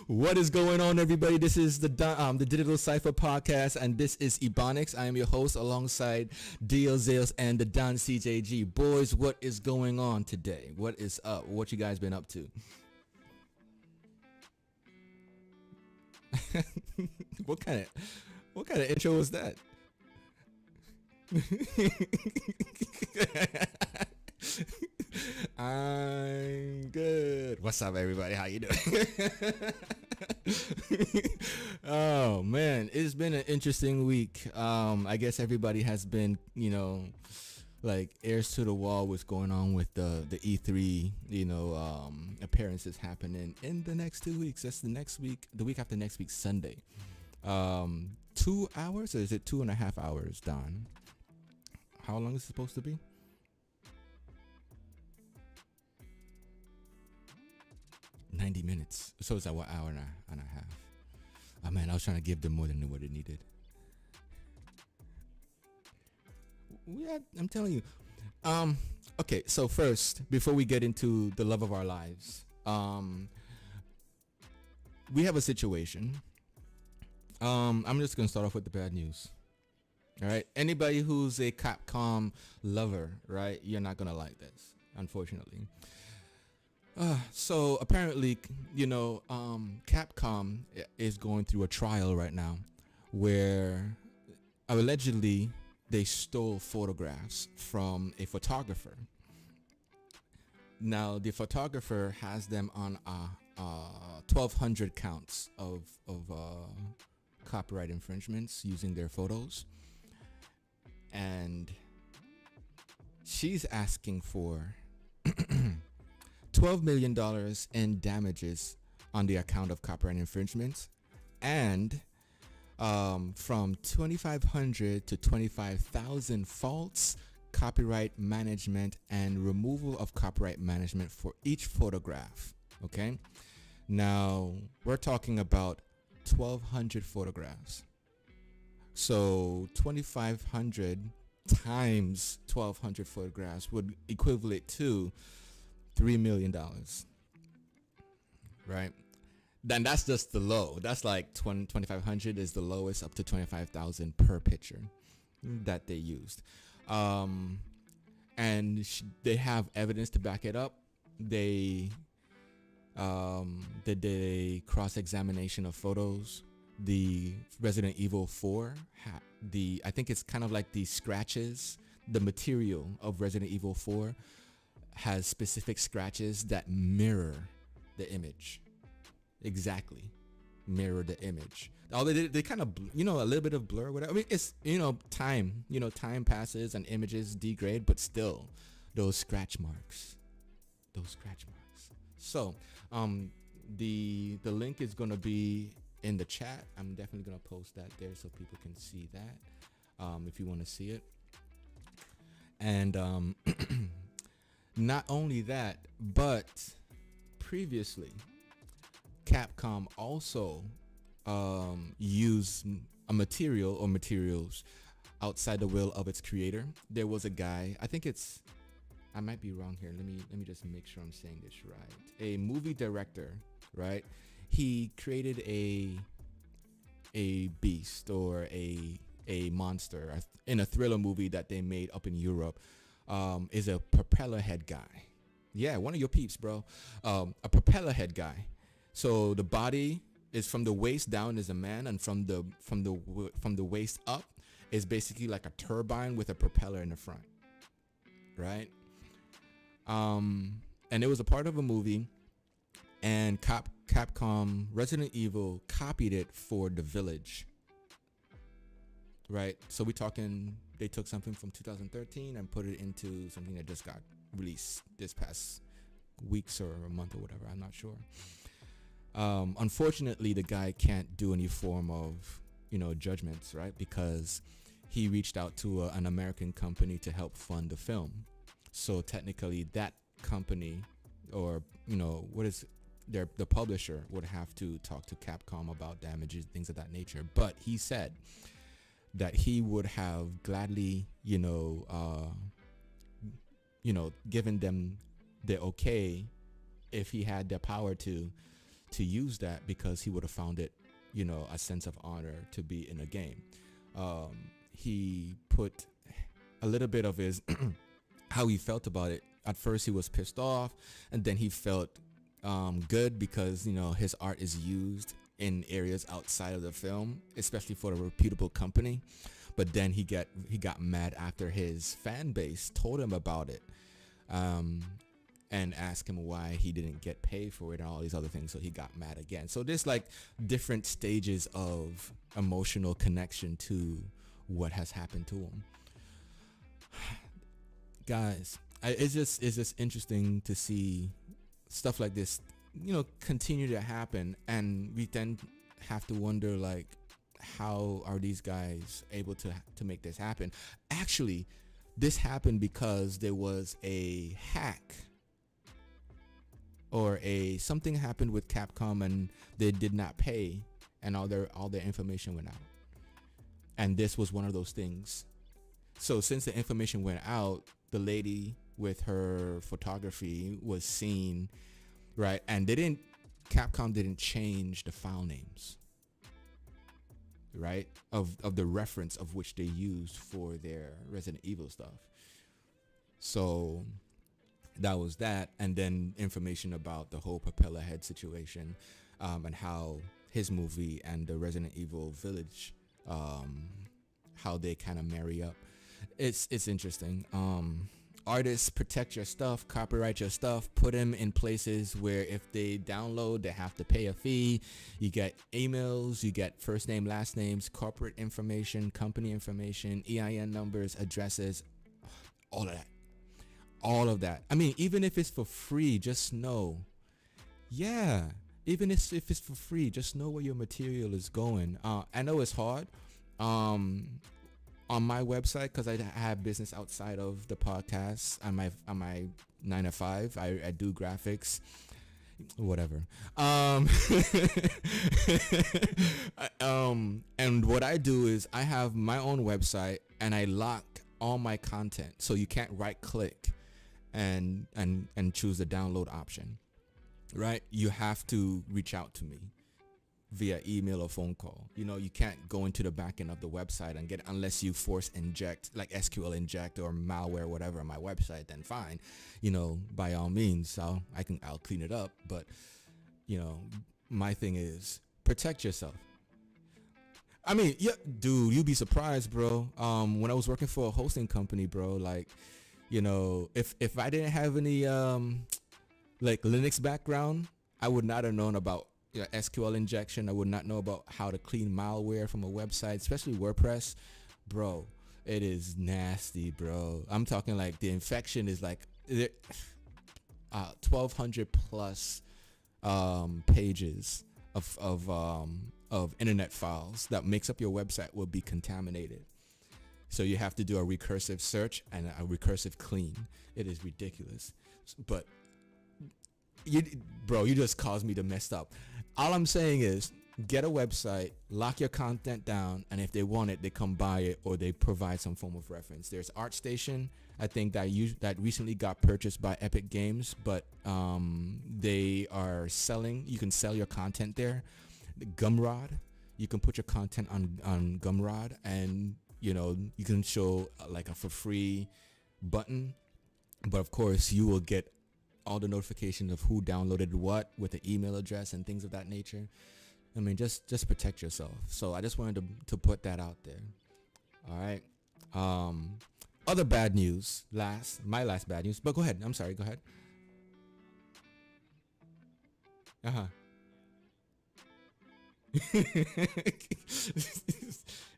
What is going on, everybody? This is the Digital Cypha Podcast, and this is Ebonics. I am your host alongside DL Zales and the Don CJG. Boys, what is going on today? What is up? What you guys been up to? What kind of intro was that? I'm good. What's up, everybody? How you doing? Oh man, it's been an interesting week. I guess everybody has been, like ears to the wall. What's going on with the E3, appearances happening in the next 2 weeks. That's the next week, the week after next week, Sunday. 2 hours, or is it 2.5 hours, Don? How long is it supposed to be? 90 minutes. So it's like what, hour and a half? Oh man, I was trying to give them more than what it needed. I'm telling you. Okay, so first, before we get into the love of our lives, we have a situation. I'm just gonna start off with the bad news. All right, anybody who's a Capcom lover, right? You're not gonna like this, unfortunately. So apparently, Capcom is going through a trial right now where allegedly they stole photographs from a photographer. Now, the photographer has them on 1,200 counts of copyright infringements using their photos. And she's asking for $12 million in damages on the account of copyright infringements, and from 2,500 to 25,000 false copyright management and removal of copyright management for each photograph. Okay, now we're talking about 1,200 photographs. So 2,500 times 1,200 photographs would equivalent to $3 million, right? Then that's just the low. That's like 2,500 is the lowest, up to 25,000 per picture that they used. And they have evidence to back it up. They did a cross-examination of photos. The Resident Evil 4, I think it's kind of like the scratches, the material of Resident Evil 4 has specific scratches that mirror the image. Exactly. Mirror the image. Although they kind of, a little bit of blur, whatever. I mean, it's, time. Time passes and images degrade, but still, those scratch marks. So, the link is going to be in the chat. I'm definitely going to post that there so people can see that, if you want to see it. And, not only that, but previously, Capcom also used a material or materials outside the will of its creator. There was a guy, I might be wrong here. Let me just make sure I'm saying this right. A movie director, right? He created a beast or a monster in a thriller movie that they made up in Europe. Is a propeller head guy. Yeah, one of your peeps, bro. A propeller head guy. So the body is from the waist down is a man, and from the waist up is basically like a turbine with a propeller in the front, right? And it was a part of a movie, and Capcom Resident Evil copied it for The Village, right? So we're talking, they took something from 2013 and put it into something that just got released this past weeks or a month or whatever. I'm not sure. Unfortunately, the guy can't do any form of, judgments, right? Because he reached out to an American company to help fund the film. So technically that company, or, the publisher would have to talk to Capcom about damages, things of that nature. But he said that he would have gladly, given them the okay if he had the power to use that, because he would have found it, a sense of honor to be in a game. He put a little bit of his how he felt about it. At first he was pissed off, and then he felt good because his art is used in areas outside of the film, especially for a reputable company. But then he got mad after his fan base told him about it. and ask him why he didn't get paid for it and all these other things. So he got mad again. So there's like different stages of emotional connection to what has happened to him. Guys, it's just interesting to see stuff like this, continue to happen, and we then have to wonder, like, how are these guys able to make this happen? Actually, this happened because there was a hack, or something happened with Capcom and they did not pay, and all their information went out. And this was one of those things. So since the information went out, the lady with her photography was seen, right? And Capcom didn't change the file names, right? Of the reference of which they used for their Resident Evil stuff. So that was that. And then information about the whole propeller head situation, and how his movie and the Resident Evil Village, how they kind of marry up. It's interesting. Artists, protect your stuff, copyright your stuff, put them in places where if they download, they have to pay a fee. You get emails, you get first name, last names, corporate information, company information, EIN numbers, addresses, all of that. I mean, even if it's for free, just know. Yeah, even if it's for free, just know where your material is going. I know it's hard. On my website, because I have business outside of the podcast, on my 9 to 5, I do graphics, whatever. And what I do is I have my own website and I lock all my content, so you can't right click and choose the download option, right? You have to reach out to me via email or phone call. You can't go into the back end of the website and get, unless you force inject, like SQL inject or malware, whatever, on my website, then fine. By all means, I'll clean it up. But, my thing is protect yourself. I mean, yeah, dude, you'd be surprised, bro. When I was working for a hosting company, bro, like, if I didn't have any, like Linux background, I would not have known about SQL injection. I would not know about how to clean malware from a website, especially WordPress. Bro, it is nasty, bro. I'm talking like the infection is like 1,200 plus pages of internet files that makes up your website will be contaminated. So you have to do a recursive search and a recursive clean. It is ridiculous. But you just caused me to mess up. All I'm saying is get a website, lock your content down, and if they want it, they come buy it or they provide some form of reference. There's ArtStation, I think that recently got purchased by Epic Games, but they are selling. You can sell your content there. Gumroad, you can put your content on Gumroad, and you can show like a for free button, but of course you will get all the notifications of who downloaded what with the email address and things of that nature. I mean, just protect yourself. So I just wanted to put that out there. All right. Other bad news, my last bad news, but go ahead. I'm sorry. Go ahead.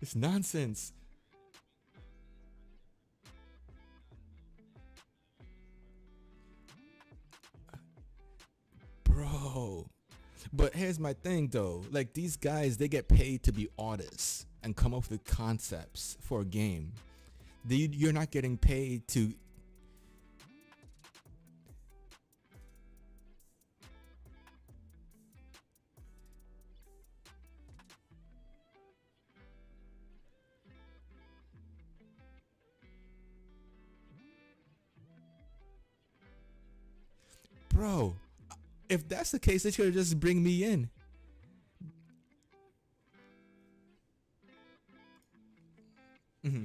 It's nonsense. Bro, but here's my thing though, like these guys, they get paid to be artists and come up with concepts for a game. You're not getting paid to bro. If that's the case, they should just bring me in. Mm-hmm.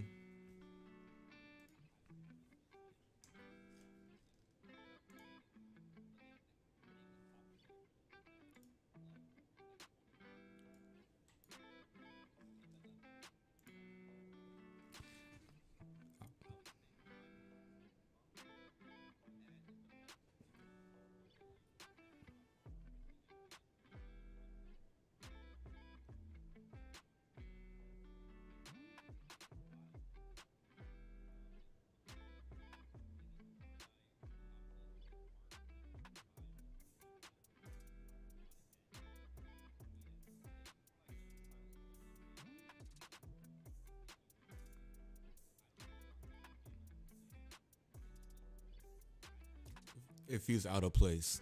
it feels out of place.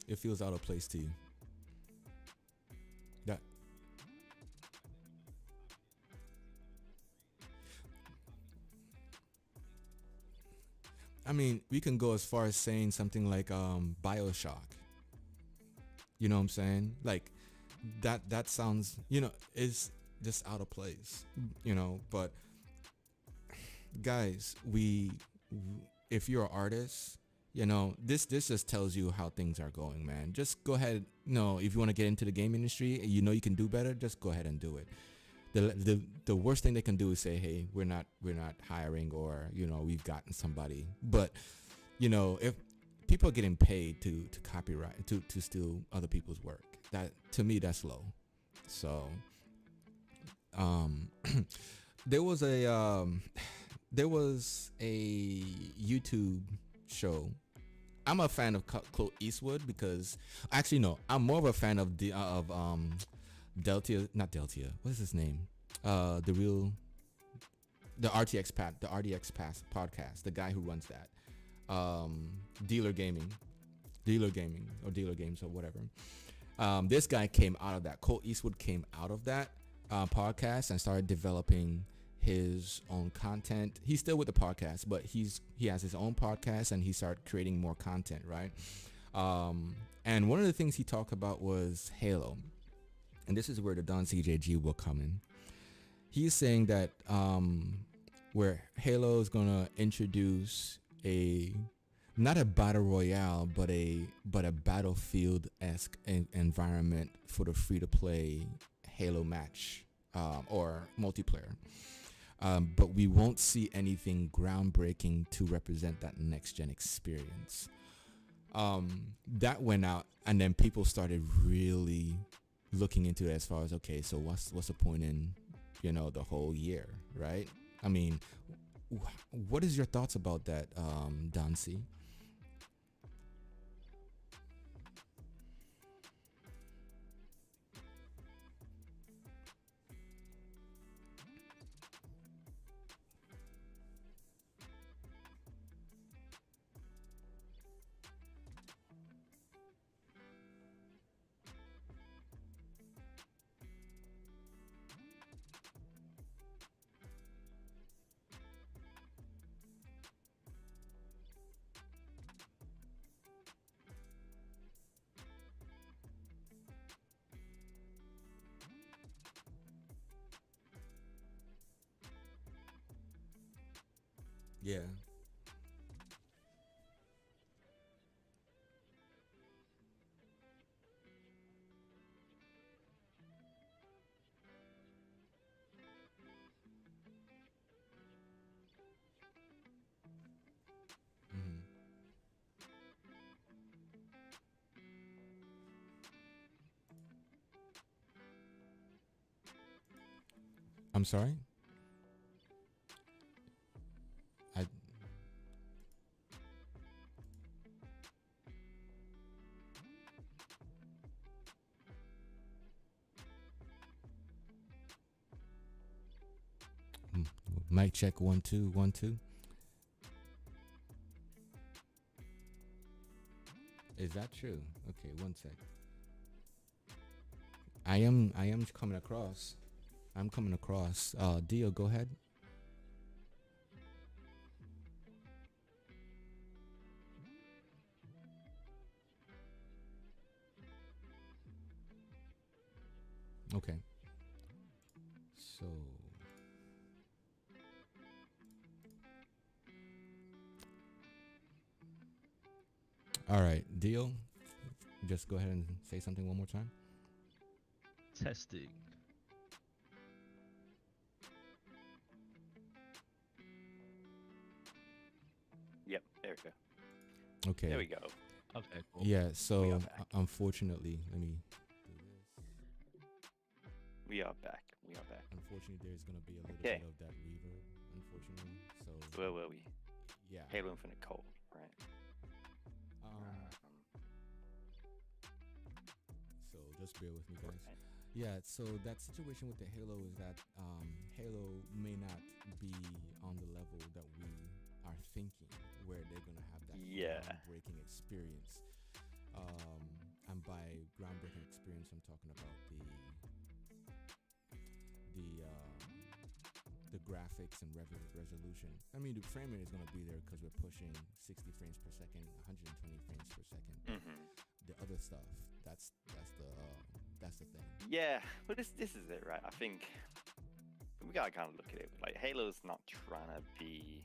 It feels out of place to you. That I mean, we can go as far as saying something like BioShock. You know what I'm saying? Like that sounds, is just out of place. But guys, if you're an artist, this just tells you how things are going, man. Just go ahead. If you want to get into the game industry, you can do better. Just go ahead and do it. The worst thing they can do is say, hey, we're not hiring, or we've gotten somebody. But if people are getting paid to copyright, to steal other people's work, that to me, that's low. So there was a YouTube show. I'm a fan of Clint Eastwood because, actually no, I'm more of a fan of Deltia, not Deltia. What is his name? The RTX Pass podcast. The guy who runs that. Dealer Gaming or Dealer Games or whatever. This guy came out of that. Clint Eastwood came out of that podcast and started developing his own content. He's still with the podcast, but he has his own podcast and he started creating more content, right? And one of the things he talked about was Halo. And this is where the Don CJG will come in. He's saying that where Halo is going to introduce not a battle royale, but a Battlefield-esque environment for the free-to-play Halo match or multiplayer. But we won't see anything groundbreaking to represent that next-gen experience. That went out, and then people started really looking into it as far as, okay, so what's the point in the whole year, right? I mean, what is your thoughts about that, Don C? Yeah. hmm I'm sorry. I mm, mic check 1 2 1 2. Is that true? Okay, one sec. I am coming across. I'm coming across. Dio, go ahead. Okay. So, all right, Dio, just go ahead and say something one more time. Testing. Yep, there we go. Okay. There we go. Okay, cool. Yeah, We so are back. unfortunately, let me do this. We are back. We are back. Unfortunately, there's going to be a little Okay. bit of that reverb, unfortunately. So, Where were we? yeah. Halo Infinite Cold, right? Um, so just bear with me, guys. Right. Yeah, so that situation with the Halo is that Halo may not be on the level that we are thinking, where they're going to have that Yeah. groundbreaking experience. And by groundbreaking experience, I'm talking about the graphics and resolution. I mean, the frame rate is going to be there because we're pushing 60 frames per second, 120 frames per second. The other stuff, that's the thing. Yeah, but this is it, right? I think we gotta kind of look at it. Like Halo's not trying to be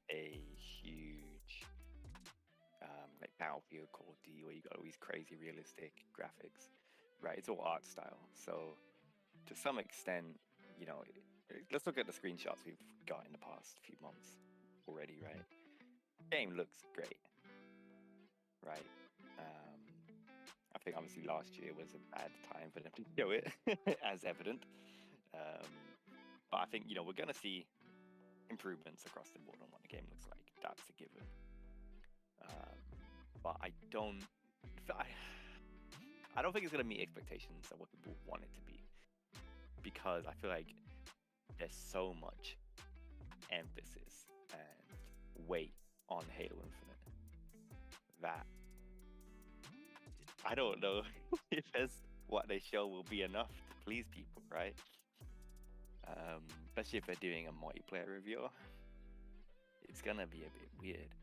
a huge like Battlefield Call of Duty where you got all these crazy realistic graphics, right? It's all art style. So to some extent, you know, let's look at the screenshots we've got in the past few months already, right? Game looks great, right? I think obviously last year was a bad time for them to show it, as evident. But I think, you know, we're going to see improvements across the board on what the game looks like. That's a given. But I don't think it's going to meet expectations of what people want it to be. Because I feel like there's so much emphasis and weight on Halo Infinite that I don't know if what they show will be enough to please people, right? Especially if they're doing a multiplayer review, it's gonna be a bit weird.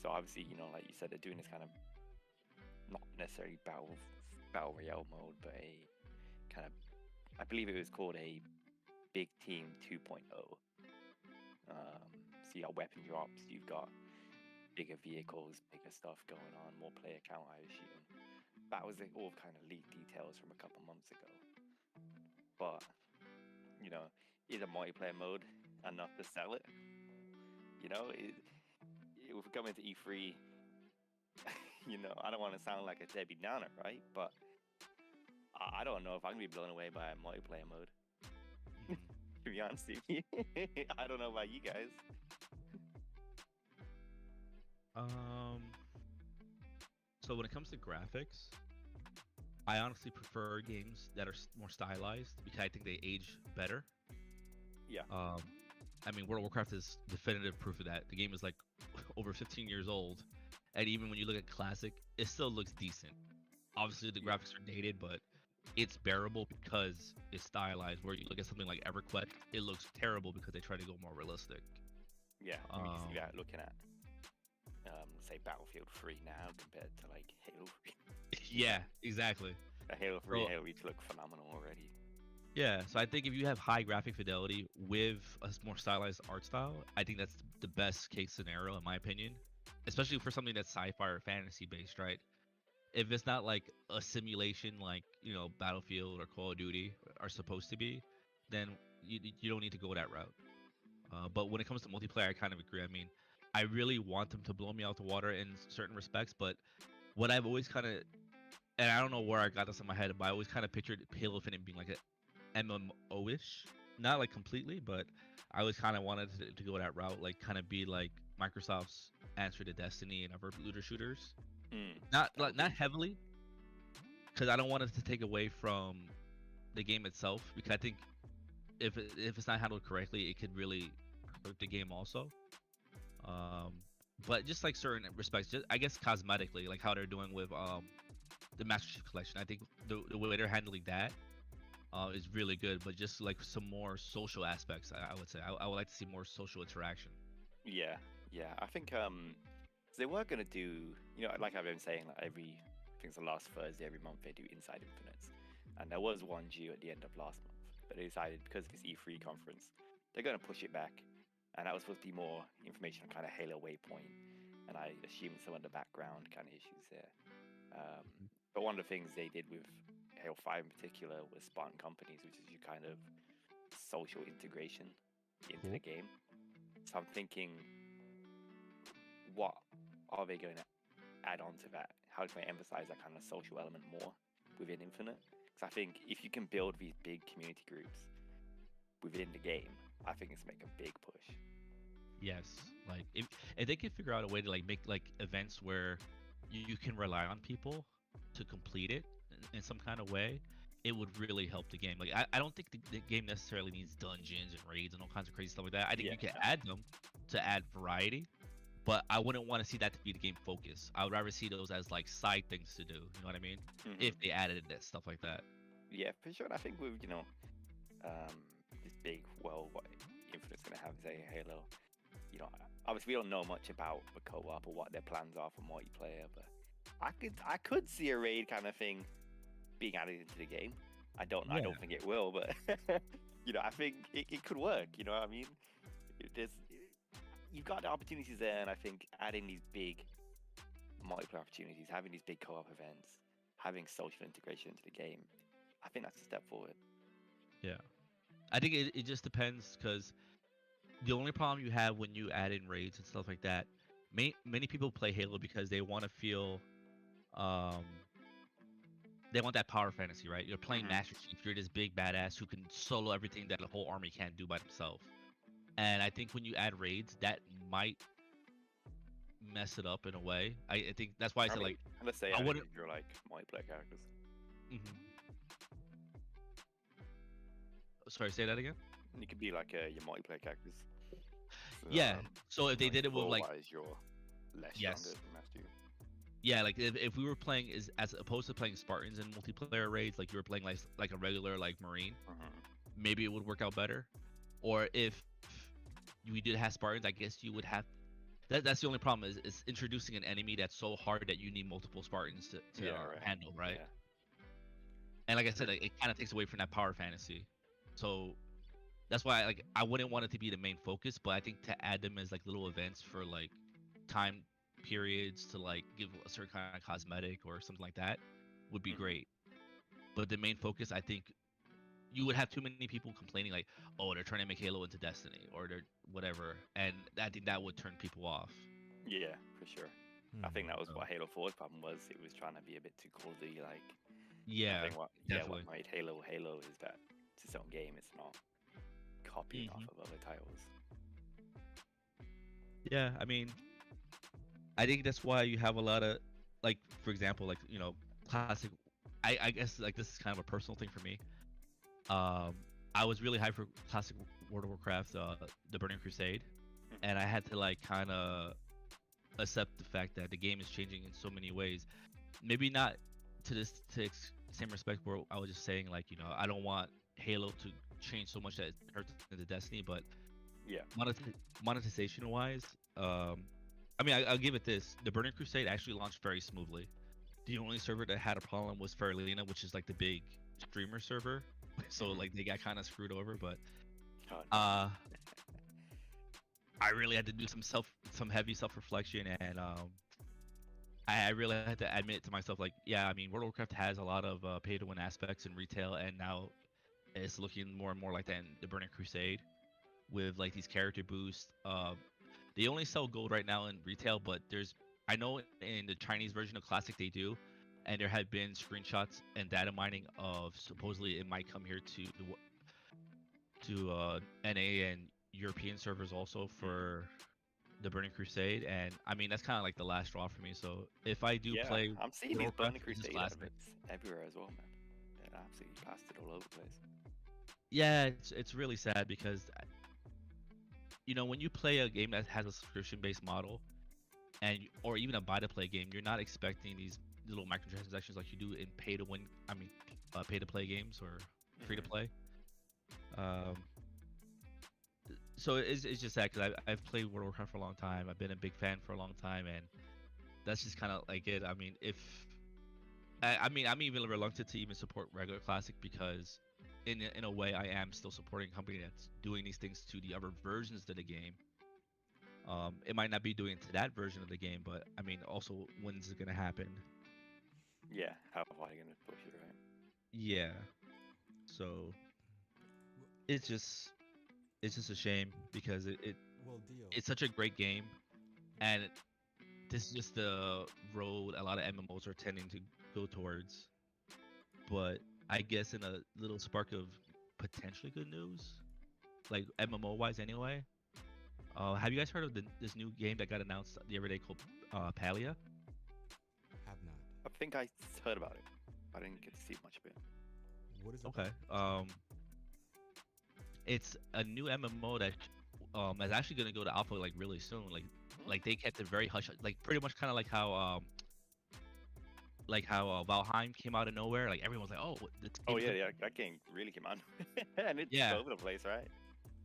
So obviously, you know, like you said, they're doing this kind of not necessarily battle royale mode, but a kind of, I believe it was called a Big Team 2.0. So you got weapon drops, you've got bigger vehicles, bigger stuff going on, more player count, I assume. That was all kind of leaked details from a couple months ago. But, you know, is a multiplayer mode enough to sell it? You know, if we're coming to E3, you know, I don't want to sound like a Debbie Downer, right? But I don't know if I'm going to be blown away by a multiplayer mode. To be honest with you. I don't know about you guys. So when it comes to graphics, I honestly prefer games that are more stylized because I think they age better. Yeah. I mean, World of Warcraft is definitive proof of that. The game is like over 15 years old, and even when you look at classic, it still looks decent. Obviously, the graphics are dated, but it's bearable because it's stylized. Where you look at something like EverQuest, it looks terrible because they try to go more realistic. Yeah, you can see that looking at, say, Battlefield 3 now compared to like Halo 3. Yeah, exactly. Halo 3 and Halo Reach look phenomenal already. Yeah, so I think if you have high graphic fidelity with a more stylized art style, I think that's the best case scenario in my opinion, especially for something that's sci-fi or fantasy based, right? If it's not like a simulation like, you know, Battlefield or Call of Duty are supposed to be, then you don't need to go that route. But when it comes to multiplayer, I kind of agree. I mean, I really want them to blow me out the water in certain respects, but what I've always kind of, and I don't know where I got this in my head, but I always kind of pictured Halo Infinite being like a MMO-ish, not like completely, but I always kind of wanted to go that route, like kind of be like Microsoft's answer to Destiny and other looter shooters. Not heavily, because I don't want it to take away from the game itself, because I think if it's not handled correctly, it could really hurt the game also. But just like certain respects, just I guess cosmetically, like how they're doing with the Master Chief Collection, I think the way they're handling that is really good. But just like some more social aspects, I would say I would like to see more social interaction. Yeah, I think they were gonna do, you know, like I've been saying, like I think it's the last Thursday every month they do Inside Infinites, and there was one due at the end of last month, but they decided because of this E3 conference, they're gonna push it back, and that was supposed to be more information on kind of Halo Waypoint, and I assume some of the background kind of issues there. But one of the things they did with Halo 5 in particular was Spartan Companies, which is your kind of social integration into the game. So I'm thinking, what are they going to add on to that? How can they emphasize that kind of social element more within Infinite? Because I think if you can build these big community groups within the game, I think it's make a big push. Yes, like if they can figure out a way to like make like events where you can rely on people to complete it in some kind of way, it would really help the game. Like I don't think the game necessarily needs dungeons and raids and all kinds of crazy stuff like that. I think you can add them to add variety, but I wouldn't want to see that to be the game focus. I would rather see those as like side things to do. You know what I mean? If they added that stuff like that. Yeah, for sure. And I think with this big worldwide influence going to have, say, Halo. Obviously we don't know much about the co-op or what their plans are for multiplayer, but I could see a raid kind of thing being added into the game. I don't think it will, but I think it could work. You know what I mean? You've got the opportunities there, and I think adding these big multiplayer opportunities, having these big co-op events, having social integration into the game, I think that's a step forward. Yeah, I think it just depends, because the only problem you have when you add in raids and stuff like that, many people play Halo because they want to feel, they want that power fantasy, right? You're playing Master Chief, you're this big badass who can solo everything that the whole army can't do by themselves. And I think when you add raids, that might mess it up in a way. I think that's why I said, like, let's say I wouldn't. You're like multiplayer characters. Sorry, say that again. You could be like your multiplayer characters. So, Yeah. So if they did it with like, you're less Yes. stronger than Master Chief. yeah, like if we were playing as opposed to playing Spartans in multiplayer raids, like you were playing like a regular like Marine, maybe it would work out better. Or if we did have Spartans, I guess you would have. That's the only problem is introducing an enemy that's so hard that you need multiple Spartans to handle, right? Yeah. And like I said, it kind of takes away from that power fantasy. So that's why I wouldn't want it to be the main focus, but I think to add them as like little events for like time periods to like give a certain kind of cosmetic or something like that would be great. But the main focus, I think, you would have too many people complaining like, oh, they're trying to make Halo into Destiny or they're whatever, and I think that would turn people off. Yeah, for sure. I think that was what Halo 4's problem was. It was trying to be a bit too cozy, like. Yeah, I think what definitely. made Halo is that it's its own game. It's not copying off of other titles. Yeah, I mean, I think that's why you have a lot of, like, for example, like, classic. I guess like this is kind of a personal thing for me. I was really hyped for classic World of Warcraft, the Burning Crusade, and I had to like kind of accept the fact that the game is changing in so many ways. Maybe not to same respect where I was just saying like, I don't want Halo to change so much that it hurts into Destiny, but yeah, monetization wise, I mean, I'll give it this: the Burning Crusade actually launched very smoothly. The only server that had a problem was Farlina, which is like the big streamer server. So like they got kind of screwed over, but I really had to do some heavy self-reflection, and I really had to admit to myself, like, yeah, I mean, World of Warcraft has a lot of pay-to-win aspects in retail, and now it's looking more and more like that in the Burning Crusade, with like these character boosts. They only sell gold right now in retail, but I know in the Chinese version of Classic they do. And there had been screenshots and data mining of supposedly it might come here to NA and European servers also for the Burning Crusade, and I mean that's kind of like the last straw for me. So if I do play, I'm seeing these Burning Crusade Classic events everywhere as well, man. They're absolutely plastered all over the place. Yeah, it's really sad because when you play a game that has a subscription-based model, or even a buy-to-play game, you're not expecting these little microtransactions like you do in pay-to-win. I mean, pay-to-play games or free-to-play. So it's just sad because I've played World of Warcraft for a long time. I've been a big fan for a long time, and that's just kind of like it. I mean, I'm even reluctant to even support regular Classic because, in a way, I am still supporting a company that's doing these things to the other versions of the game. It might not be doing it to that version of the game, but I mean, also, when's it gonna happen? Yeah, how are you gonna push it, right? Yeah. So it's just a shame because it's such a great game, and this is just the road a lot of MMOs are tending to go towards. But I guess in a little spark of potentially good news, like MMO wise anyway. Have you guys heard of this new game that got announced the other day called Palia? Have not. I think I heard about it. I didn't get to see much of it. What is it? Okay. It's a new MMO that is actually gonna go to alpha like really soon. Like Like they kept it very hush, like pretty much kind of like how Valheim came out of nowhere. Like everyone's like, oh, this Oh game is yeah, gonna-" yeah, that game really came out, and it's Yeah. all over the place, right?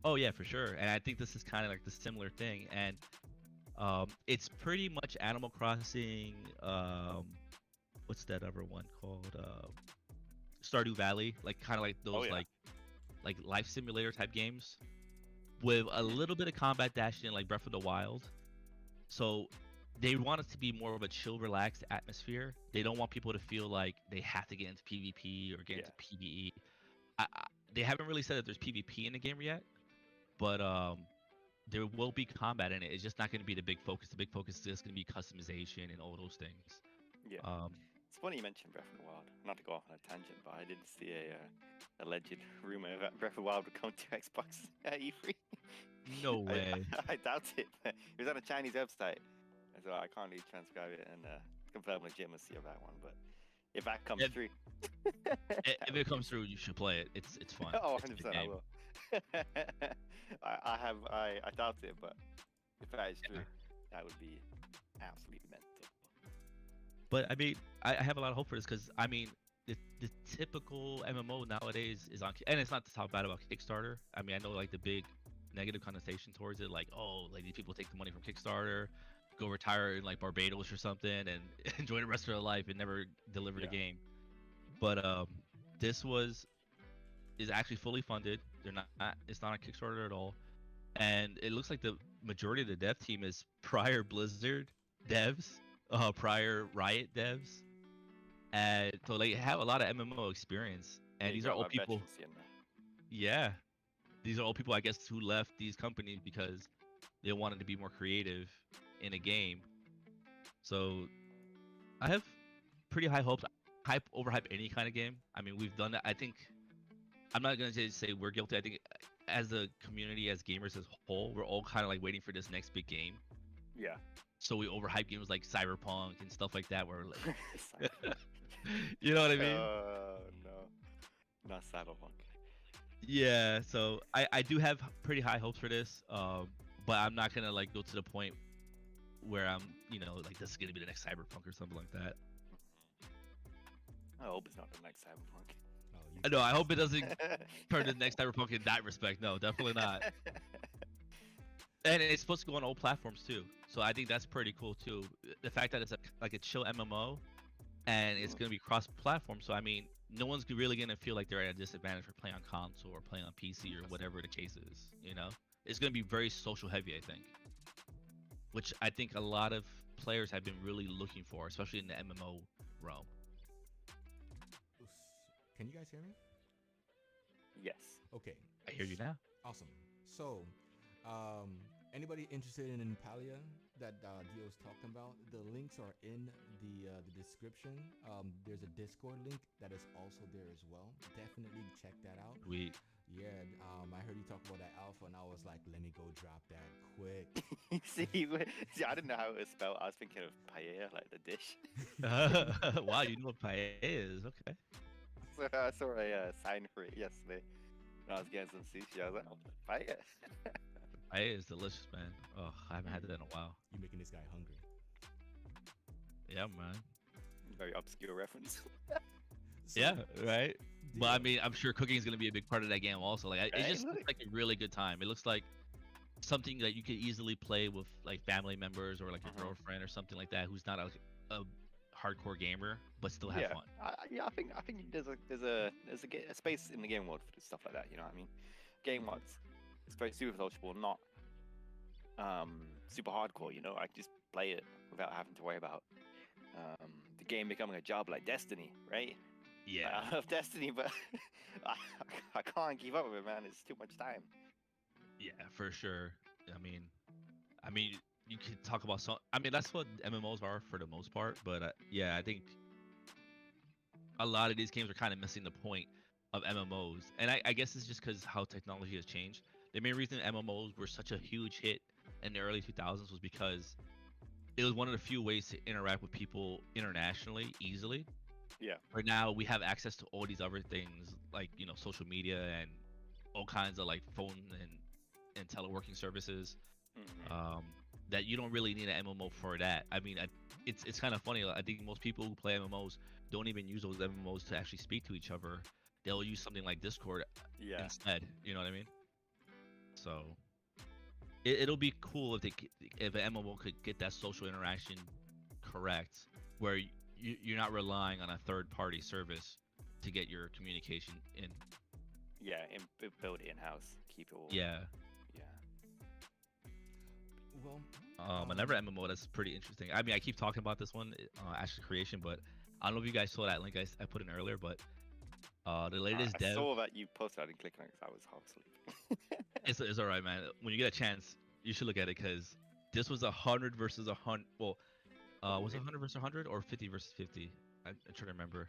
Oh yeah, for sure. And I think this is kind of like the similar thing. And it's pretty much Animal Crossing. What's that other one called? Stardew Valley. Like kind of like those yeah. like life simulator type games with a little bit of combat dashing in like Breath of the Wild. So they want it to be more of a chill, relaxed atmosphere. They don't want people to feel like they have to get into PvP or get Yeah. into PvE. They haven't really said that there's PvP in the game yet, but there will be combat in it. It's just not going to be the big focus. The big focus is just going to be customization and all those things. Yeah. It's funny you mentioned Breath of the Wild. Not to go off on a tangent, but I did see a alleged rumor that Breath of the Wild would come to Xbox at E3. No way. I doubt it. It was on a Chinese website, so I can't really transcribe it and confirm legitimacy of that one. But if that comes If- through, If it comes through, you should play it. It's fun. oh, It's a 100 good percent I game. will. I doubt it, but if that is true, that would be absolutely mental. But I mean, I have a lot of hope for this because I mean, the typical MMO nowadays is on, and it's not to talk bad about Kickstarter. I mean, I know like the big negative connotation towards it, like oh, like these people take the money from Kickstarter, go retire in like Barbados or something, and enjoy the rest of their life and never deliver the Yeah. game. But this is actually fully funded. They're not. It's not on Kickstarter at all, and it looks like the majority of the dev team is prior Blizzard devs, prior Riot devs, and so they have a lot of MMO experience. And Yeah, these you are got all that people. veterancy in there. Yeah, these are all people I guess who left these companies because they wanted to be more creative in a game. So I have pretty high hopes. Overhype any kind of game. I mean, we've done that. I think I'm not gonna say we're guilty. I think as a community, as gamers as a whole, we're all kind of like waiting for this next big game. Yeah. So we overhype games like Cyberpunk and stuff like that. Where like, Cyberpunk. you know what I mean? No, not Cyberpunk. Yeah. So I do have pretty high hopes for this. But I'm not gonna like go to the point where I'm like this is gonna be the next Cyberpunk or something like that. I hope it's not the next Cyberpunk. No, I hope it doesn't turn to the next Cyberpunk in that respect. No, definitely not. And it's supposed to go on all platforms too, so I think that's pretty cool too. The fact that it's like a chill MMO, and it's gonna be cross-platform. So I mean, no one's really gonna feel like they're at a disadvantage for playing on console or playing on PC or whatever the case is. It's gonna be very social heavy, I think, which I think a lot of players have been really looking for, especially in the MMO realm. Can you guys hear me? Yes. Okay. I hear you now. Awesome. So, anybody interested in Impalia that Dio's talking about? The links are in the description. There's a Discord link that is also there as well. Definitely check that out. Yeah. I heard you talk about that alpha, and I was like, let me go drop that quick. see, I didn't know how it was spelled. I was thinking of paella, like the dish. Wow, you know what paella is? Okay. So I saw a sign for it yesterday. When I was getting some sushi. I was like, oh, paella. Paella is delicious, man. Oh, I haven't had that in a while. You're making this guy hungry. Yeah, man. Very obscure reference. So, Yeah, right. But I Dio, mean, I'm sure cooking is gonna be a big part of that game also. Like, it Right, just looks look. like a really good time. It looks like something that you could easily play with like family members or like your girlfriend or something like that, who's not a hardcore gamer but still have fun. I think there's a space in the game world for stuff like that. You know what I mean? Game mods. It's very super sociable, not super hardcore. You know, I can just play it without having to worry about the game becoming a job like Destiny, right? Yeah. I love Destiny, but I can't keep up with it, man. It's too much time. Yeah, for sure. I mean, you could talk about some. I mean, that's what MMOs are for the most part. But yeah, I think a lot of these games are kind of missing the point of MMOs, and I guess it's just because how technology has changed. The main reason MMOs were such a huge hit in the early 2000s was because it was one of the few ways to interact with people internationally easily. Yeah. Right now, we have access to all these other things like social media and all kinds of like phone and teleworking services. Mhm. that you don't really need an MMO for that. I mean, it's kind of funny. I think most people who play MMOs don't even use those MMOs to actually speak to each other. They'll use something like Discord Yeah. instead. You know what I mean? So it'll be cool if an MMO could get that social interaction correct, where you're not relying on a third-party service to get your communication in. Yeah, build it in house. Keep it all. Yeah. Yeah. Well, Another MMO that's pretty interesting. I mean, I keep talking about this one, Ashes Creation, but I don't know if you guys saw that link I put in earlier, but the latest I dev. saw that you posted. I didn't click on it because I was half asleep. It's all right, man. When you get a chance, you should look at it because this was 100 versus 100. Well, was it 100 versus 100 or 50 versus 50? I'm trying to remember.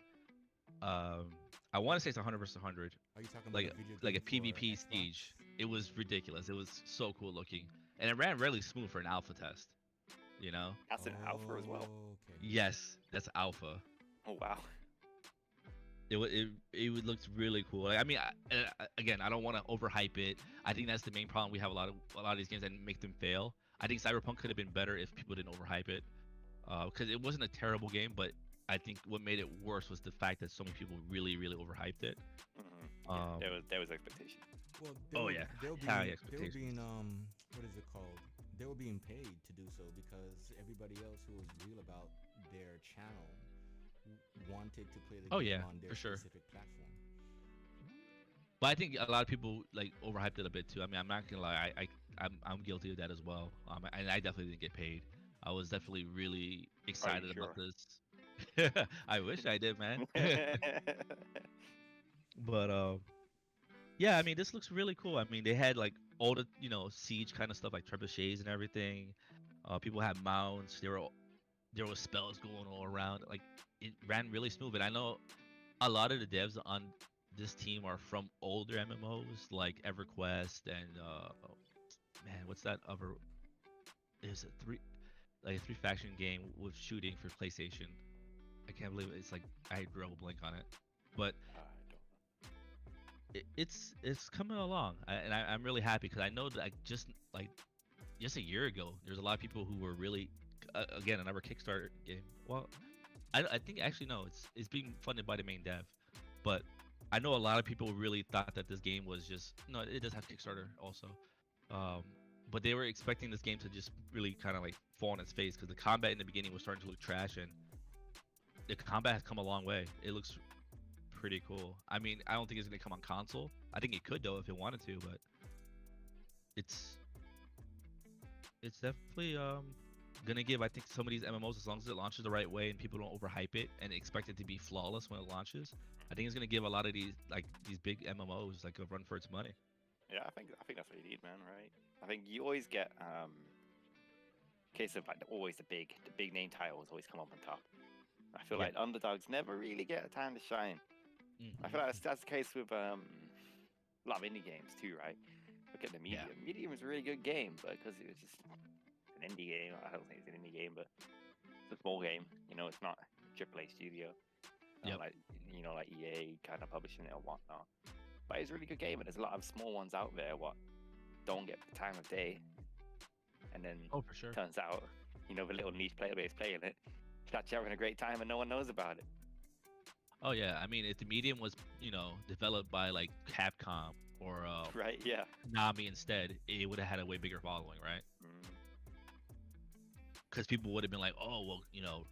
I want to say it's 100 versus 100. are you talking Like about a video like a game for PvP Xbox? siege. It was ridiculous. It was so cool looking, and it ran really smooth for an alpha test. You know? That's an alpha as well. Okay. Yes, that's alpha. Oh wow. It looked really cool. Like, I mean, again, I don't want to overhype it. I think that's the main problem. We have a lot of these games that make them fail. I think Cyberpunk could have been better if people didn't overhype it, because it wasn't a terrible game, but I think what made it worse was the fact that so many people really overhyped it. Mm-hmm. Yeah, there was expectation. Well, Oh, yeah. They were High being, expectations. what is it called? They were being paid to do so because everybody else who was real about their channel wanted to play the Oh, game yeah, on their for sure. specific platform. But I think a lot of people like overhyped it a bit too. I mean, I'm not gonna lie, I'm guilty of that as well. And I definitely didn't get paid. I was definitely really excited about sure? this. I wish I did, man. But yeah, I mean, this looks really cool. I mean, they had like all the siege kind of stuff, like trebuchets and everything. People had mounts. There were spells going all around. Like it ran really smooth. And I know a lot of the devs on this team are from older MMOs like EverQuest and man, what's that other? There's a three faction game with shooting for PlayStation. I can't believe it. It's like I drew a blank on it, but I don't know. it's coming along, I'm really happy because I know that just a year ago, there's a lot of people who were really again another Kickstarter game. Well, I think actually no, it's being funded by the main dev, but I know a lot of people really thought that this game was just no. It does have Kickstarter also, but they were expecting this game to just really kind of like fall on its face because the combat in the beginning was starting to look trash, and the combat has come a long way. It looks pretty cool. I mean, I don't think it's gonna come on console. I think it could though if it wanted to, but it's definitely gonna give I think some of these MMOs, as long as it launches the right way and people don't overhype it and expect it to be flawless when it launches, I think it's gonna give a lot of these big MMOs like a run for its money. Yeah, I think that's what you need, man. Right? I think you always get case of like always the big name titles always come up on top. I feel Yeah. like underdogs never really get a time to shine. I feel like that's the case with a lot of indie games too, right? Look at the Medium. Yeah. Medium was a really good game, but because it was just an indie game, I don't think it's an indie game, but it's a small game. You know, it's not AAA studio. Yep. Like like EA kind of publishing it or whatnot. But it's a really good game, and there's a lot of small ones out there what don't get the time of day, and then Oh, for sure. turns out the little niche player base playing it. It's actually having a great time, and no one knows about it. Oh yeah, I mean, if the Medium was developed by like Capcom or Right? Yeah. Konami instead, it would have had a way bigger following, right? Mm. Because people would have been like, oh well,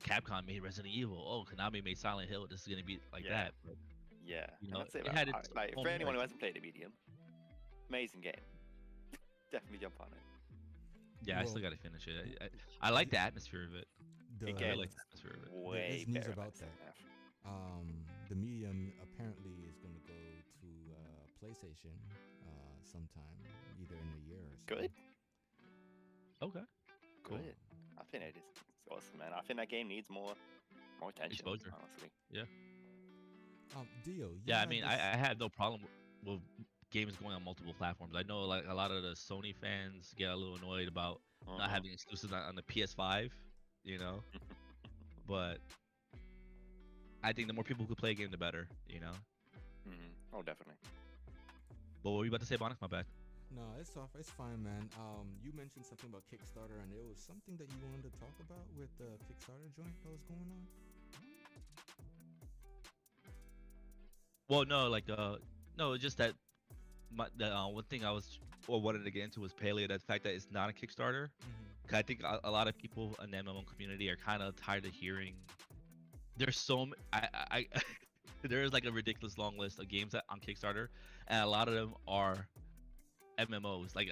Capcom made Resident Evil. Oh, Konami made Silent Hill. This is gonna be like Yeah. that. But, Yeah. You and know, that's it. it had its Like own for anyone who merit. hasn't played the Medium, amazing game. Definitely jump on it. yeah, I Well- still gotta finish it. I like the atmosphere of it. The, It I gets- really like the atmosphere of it. Way is news better about than that. SF. the Medium apparently is going to go to PlayStation sometime, either in a year or so. Good. Okay. Cool. Good. I think it is. It's awesome, man. I think that game needs more attention. Exposure. Honestly. Dio. you Yeah, I have mean, this- I have no problem with games going on multiple platforms. I know like a lot of the Sony fans get a little annoyed about not Uh-huh. having exclusives on the PS5, but I think the more people who play a game, the better, Oh, definitely. But what were you about to say, Bonix? My bad. No, it's off. It's fine, man. You mentioned something about Kickstarter, and it was something that you wanted to talk about with the Kickstarter joint that was going on. Well, no, like no, it's just that the one thing I was or wanted to get into was Paleo. The fact that it's not a Kickstarter. Mm-hmm. 'Cause I think a lot of people in the MMO community are kind of tired of hearing. There's I there is like a ridiculous long list of games that on Kickstarter, and a lot of them are MMOs. Like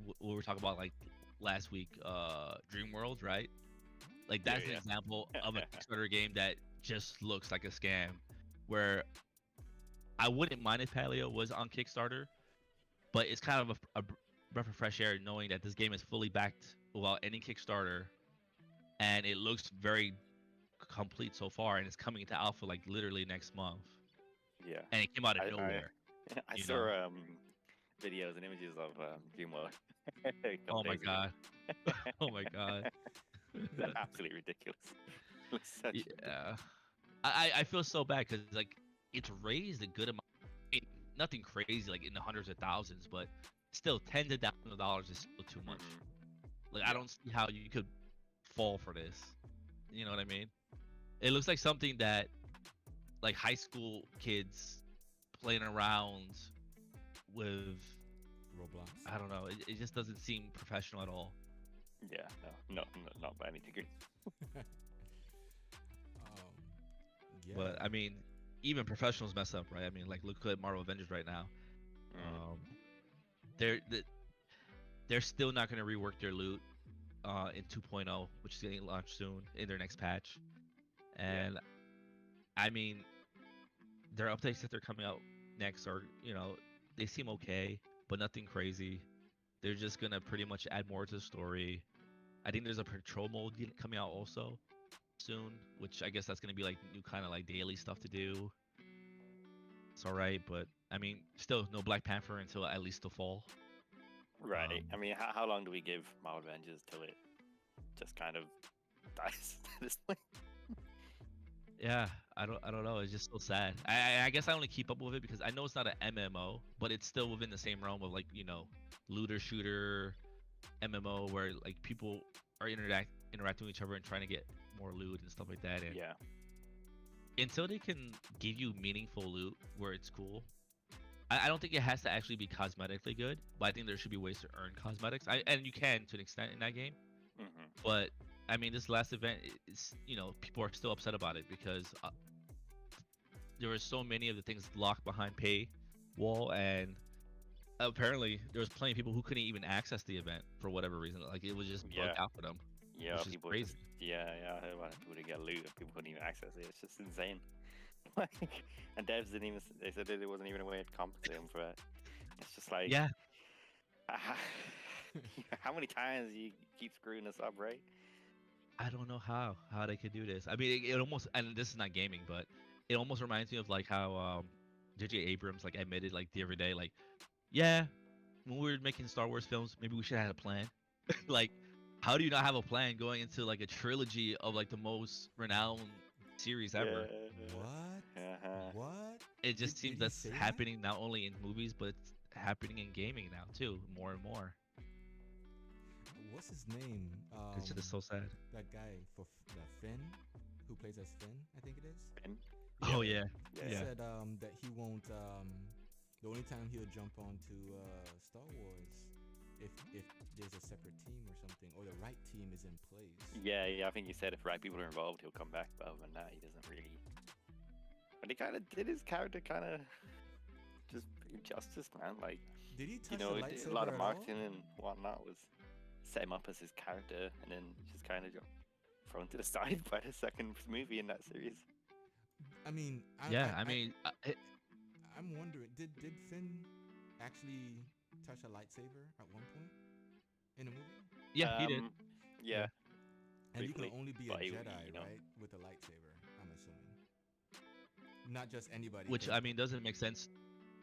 what we were talking about like last week, Dream World, right? Like Yeah, that's an yeah. example of a Kickstarter game that just looks like a scam. Where I wouldn't mind if Paleo was on Kickstarter, but it's kind of a breath of fresh air knowing that this game is fully backed without any Kickstarter, and it looks very complete so far, and it's coming into alpha like literally next month, Yeah. and it came out of I nowhere. I You saw know? videos and images of Dreamworld a couple Oh my days ago. god! Oh my god! They're absolutely ridiculous. Looks such Yeah, I feel so bad because like it's raised a good amount. I mean, nothing crazy like in the hundreds of thousands, but still tens of thousands of dollars is still too much. Like I don't see how you could fall for this. You know what I mean? It looks like something that like high school kids playing around with. Roblox. I don't know. It just doesn't seem professional at all. Yeah, no, not by any degree. Yeah. But I mean, even professionals mess up, right? I mean, like look at Marvel Avengers right now. They're they're still not going to rework their loot in 2.0, which is getting launched soon in their next patch. And I mean, their updates that they're coming out next are, they seem okay, but nothing crazy. They're just gonna pretty much add more to the story. I think there's a patrol mode coming out also soon, which I guess that's gonna be like new kind of like daily stuff to do. It's all right, but I mean, still no Black Panther until at least the fall. Right. I mean, how long do we give Marvel Avengers till it just kind of dies at this point? Yeah, I don't know. It's just so sad. I guess I only keep up with it because I know it's not an MMO, but it's still within the same realm of like looter shooter MMO where like people are interacting with each other and trying to get more loot and stuff like that. And Yeah. until they can give you meaningful loot where it's cool, I don't think it has to actually be cosmetically good, but I think there should be ways to earn cosmetics. And you can to an extent in that game, but I mean, this last event is, people are still upset about it because there were so many of the things locked behind paywall, and apparently there was plenty of people who couldn't even access the event for whatever reason. Like it was just bugged out for them. Yeah, which is people crazy. just, I heard about it. People didn't get loot and people couldn't even access it. It's just insane. Like, and devs didn't even. They said that there wasn't even a way to compensate them for it. It's just like, Yeah, how many times you keep screwing us up, right? I don't know how they could do this. I mean, it almost, and this is not gaming, but it almost reminds me of like how J.J. Abrams like admitted like the other day, like, yeah, when we were making Star Wars films, maybe we should have had a plan. Like, how do you not have a plan going into like a trilogy of like the most renowned series ever? What? What? It just Did seems he that's say that? happening not only in movies, but it's happening in gaming now too, more and more. What's his name? It's just so sad. That guy for Finn, who plays as Finn, I think it is. Finn? Oh yeah, He yeah. said that he won't. The only time he'll jump onto Star Wars if there's a separate team or something, or the right team is in place. Yeah, I think he said if the right people are involved, he'll come back. But other than that, he doesn't really. But he kind of did his character kind of just injustice, man. Like, Did he touch a the lightsaber lot of at all? marketing and whatnot was set him up as his character, and then just kind of thrown to the side by the second movie in that series. I mean, I'm wondering, did Finn actually touch a lightsaber at one point in the movie? Yeah, he did. Yeah. And you briefly, can only be a but he- Jedi, you know. right, with a lightsaber. I'm assuming. Not just anybody. Which can. I mean doesn't make sense.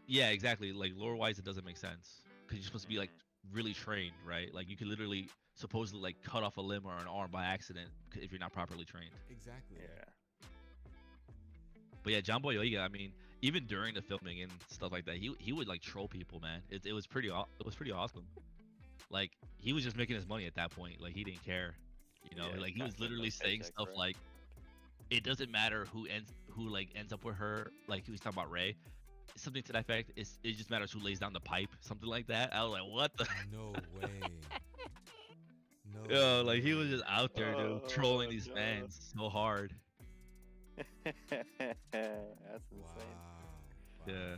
Yeah, exactly. Like lore wise, it doesn't make sense because you're supposed to be like really trained, right? Like you could literally supposedly like cut off a limb or an arm by accident if you're not properly trained. Exactly. Yeah. But yeah, John Boyega, I mean, even during the filming and stuff like that, he would like troll people, man. It was it was pretty awesome. Like he was just making his money at that point. Like he didn't care, you know. Yeah, Like he's he was cashing in literally those saying paychecks, stuff bro. like, "It doesn't matter who like ends up with her." Like he was talking about Ray, something to that effect. It just matters who lays down the pipe, something like that. I was like, what the? No way. No Yo, like he was way. just out there, dude, trolling Oh these no. fans so hard. That's Wow. insane. Yeah.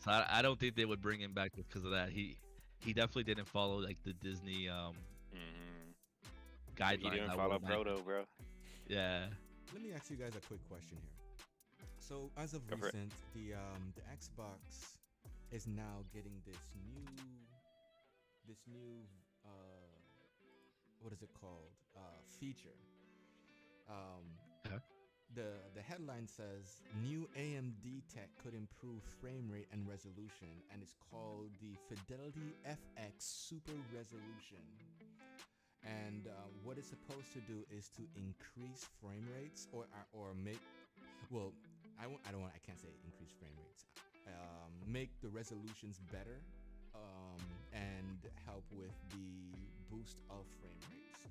So I don't think they would bring him back because of that. He definitely didn't follow like the Disney Mm-hmm. You guidelines. didn't I follow would imagine. Proto, bro. Yeah. Let me ask you guys a quick question here. So as of Go for it. recent, the Xbox is now getting this new what is it called, feature. Um, Okay. the headline says new AMD tech could improve frame rate and resolution, and it's called the Fidelity FX Super Resolution. And what it's supposed to do is to increase frame rates or make, well, I can't say increase frame rates. Make the resolutions better, and help with the boost of frame rates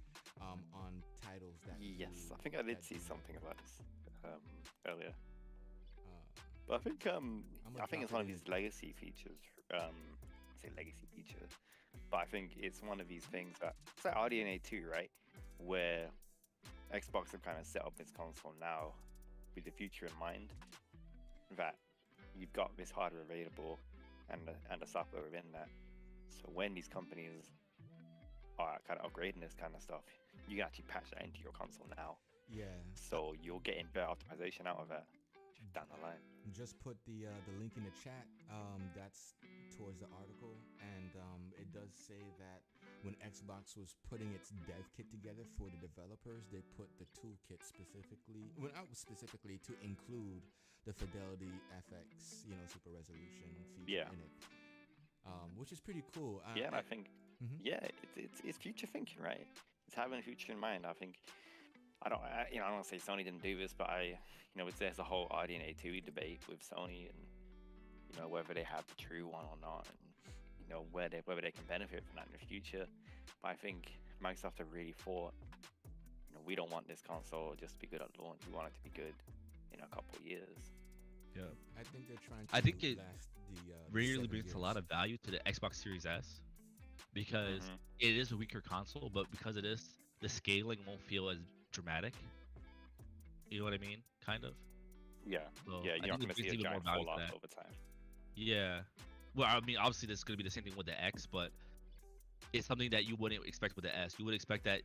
on titles that Yes, do- I think I did that see do something that. about this earlier. Uh, But I think gonna I think it's drop one it of in these legacy features. I say legacy feature, but I think it's one of these things that it's like RDNA 2, right? Where Xbox have kind of set up its console now with the future in mind. That you've got this hardware available and the software within that. So when these companies are kind of upgrading this kind of stuff, you can actually patch that into your console now. yeah. So you're getting better optimization out of it down the line. Just put the link in the chat. That's towards the article, and it does say that when Xbox was putting its dev kit together for the developers, they put the toolkit specifically, well, not specifically to include the Fidelity FX, super resolution feature Yeah. in it, which is pretty cool. Yeah, and I think Mhm. yeah, it's future thinking, right? It's having future in mind. I think I don't I don't want to say Sony didn't do this, but there's a whole RDNA 2 debate with Sony and whether they have the true one or not, and whether they can benefit from that in the future. But I think Microsoft have really thought, we don't want this console just to be good at launch. We want it to be good in a couple of years. Yeah. I think they're trying to I think it last the really 7 brings a years. lot of value to the Xbox Series S because Mhm. it is a weaker console, but because it is, the scaling won't feel as dramatic. You know what I mean? Kind of. Yeah, So yeah, I you're not think going it to see brings a even more giant value fall to off that. over time. Yeah. Well, I mean, obviously, this is going to be the same thing with the X, but it's something that you wouldn't expect with the S. You would expect that,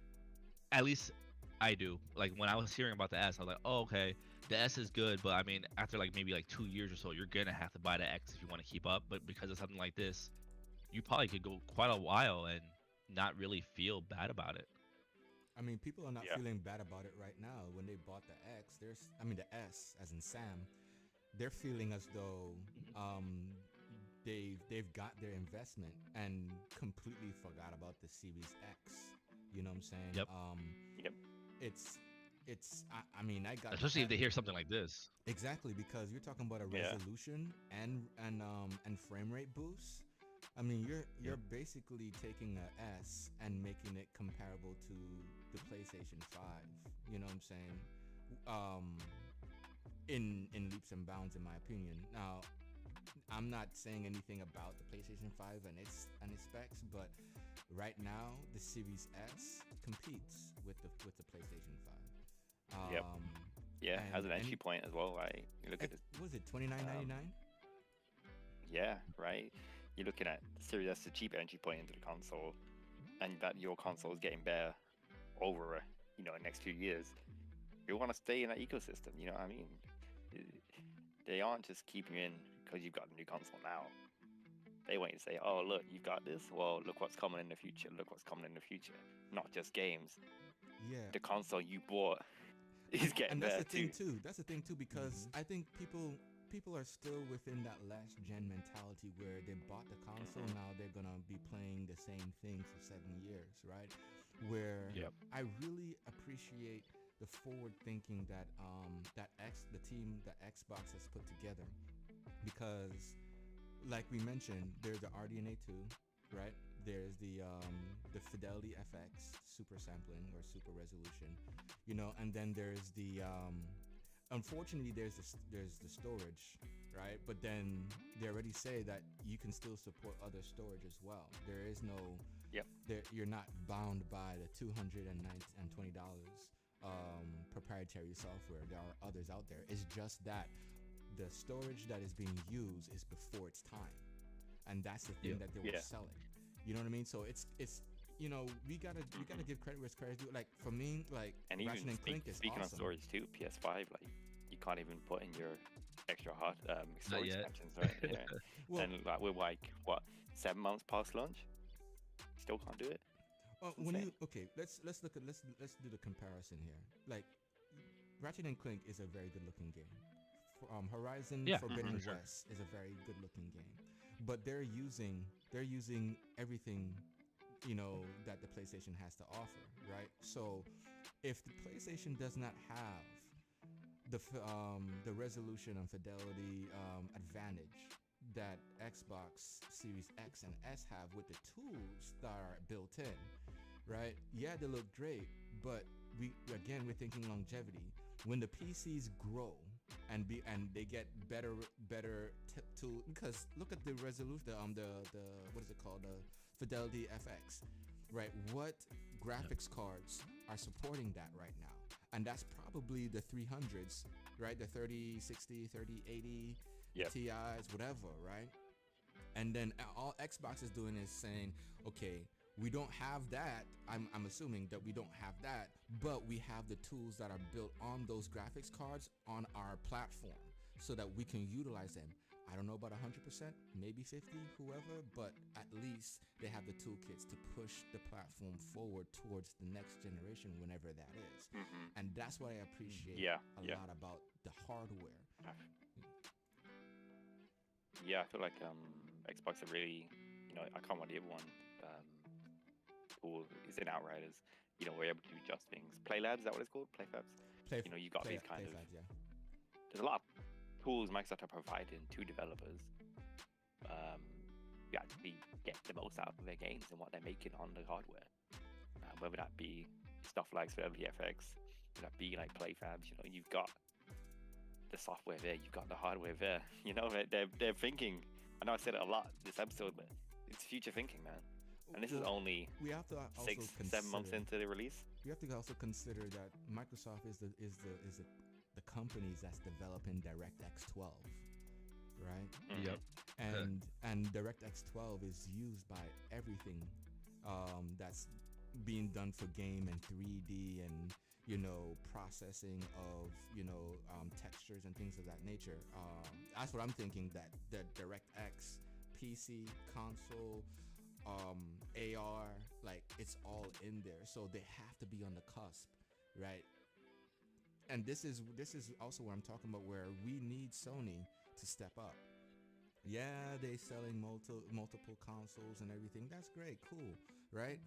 at least I do. Like when I was hearing about the S, I was like, oh, okay, the S is good, but I mean, after like maybe like 2 years or so, you're gonna have to buy the X if you want to keep up. But because of something like this, you probably could go quite a while and not really feel bad about it. I mean, people are not Yeah. feeling bad about it right now. When they bought the X, the S, as in Sam, they're feeling as though they've got their investment and completely forgot about the Series X. You know what I'm saying? Yep. Yep. I mean, I got the Especially if they X- hear something like this. exactly, because you're talking about a Yeah. resolution and frame rate boost. I mean, you're basically taking a S and making it comparable to the PlayStation 5. You know what I'm saying? In leaps and bounds, in my opinion. Now, I'm not saying anything about the PlayStation 5 and its specs, but right now the Series S competes with the PlayStation 5. Yep. Yeah, has an and entry point as well, right? You look at it. what was it, $29.99? Yeah, right. You're looking at the Series S, a cheap entry point into the console, and that your console is getting better over the next few years. You want to stay in that ecosystem, you know what I mean? They aren't just keeping you in because you've got a new console now. They want you to say, "Oh, look, you've got this. Well, look what's coming in the future. Look what's coming in the future. Not just games. Yeah. The console you bought is getting And that's better the thing too." too. That's the thing too, because I think people are still within that last gen mentality where they bought the console, now they're gonna be playing the same thing for 7 years, right? Where Yep. I really appreciate the forward thinking that the team that Xbox has put together, because like we mentioned, there's the RDNA 2, right? There's the Fidelity FX super sampling or super resolution, and then there's the unfortunately there's the storage, right? But then they already say that you can still support other storage as well. There is no Yep. you're not bound by the $220 proprietary software. There are others out there. It's just that the storage that is being used is before its time, and that's the thing that they were selling. You know what I mean? So it's we gotta give credit where credit's due. Like for me, like And Ratchet even and Clank is speaking on awesome. storage too, PS5, like you can't even put in your extra hard storage yet. expansions, right? Yeah. Well, And like we're like what 7 months past launch, still can't do it. when insane. let's do the comparison here. Like Ratchet and Clank is a very good looking game. Horizon Yeah, Forbidden for sure. West is a very good looking game, but they're using everything that the PlayStation has to offer, right? So if the PlayStation does not have the resolution and fidelity advantage that Xbox Series X and S have with the tools that are built in, right? Yeah, they look great, but we're thinking longevity. When the PCs grow and they get better tool, because look at the resolution, the what is it called, the Fidelity FX, right? What graphics cards are supporting that right now? And that's probably the 300s, right? The 3060, 3080 Yep. TIs, whatever, right? And then all Xbox is doing is saying, okay, we don't have that. I'm assuming that we don't have that, but we have the tools that are built on those graphics cards on our platform so that we can utilize them. I don't know about 100%, maybe 50, whoever, but at least they have the toolkits to push the platform forward towards the next generation, whenever that is. And that's what I appreciate a lot about the hardware. Yeah, I feel like Xbox are really, I can't want the other one. Tool is in Outriders. We're able to adjust things. Playlabs, is that what it's called? Playfabs. You got these kind of. Yeah. There's a lot of tools Microsoft are providing to developers. You actually get the most out of their games and what they're making on the hardware. Whether that be stuff like VFX, whether that be like Playfabs. You've got the software there, you've got the hardware there. They're thinking. I know I said it a lot this episode, but it's future thinking, man. And this is only we have to also 6-7 months into the release. We have to also consider that Microsoft is the companies that's developing DirectX 12, right? Yep. And DirectX 12 is used by everything that's being done for game and 3D and processing of textures and things of that nature. That's what I'm thinking, that the DirectX PC console, AR, like it's all in there, so they have to be on the cusp, right? And this is also what I'm talking about, where we need Sony to step up. Yeah, they selling multiple consoles and everything. That's great, cool, right?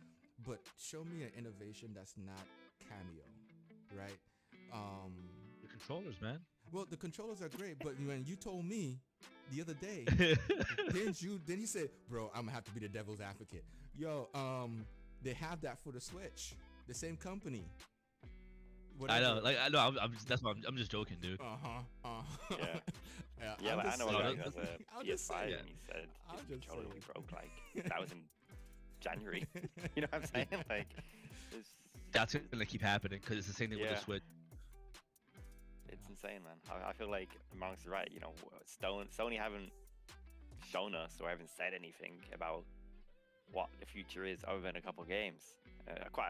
But show me an innovation that's not Cameo, right? The controllers, man. Well, the controllers are great, but when you told me the other day, then you said, bro, I'm gonna have to be the devil's advocate. Yo, they have that for the Switch, the same company. I know, like I know. I'm just, that's why I'm just joking, dude. Yeah, like, I know a guy who has I'll a just say PS5 it. and he said I'll his just controller say will be it. broke. Like that was in January. You know what I'm saying? Like it's That's gonna keep happening because it's the same thing with the Yeah. Switch. it's insane, man. I feel like Monk's right. Sony haven't shown us or haven't said anything about what the future is, other than a couple games.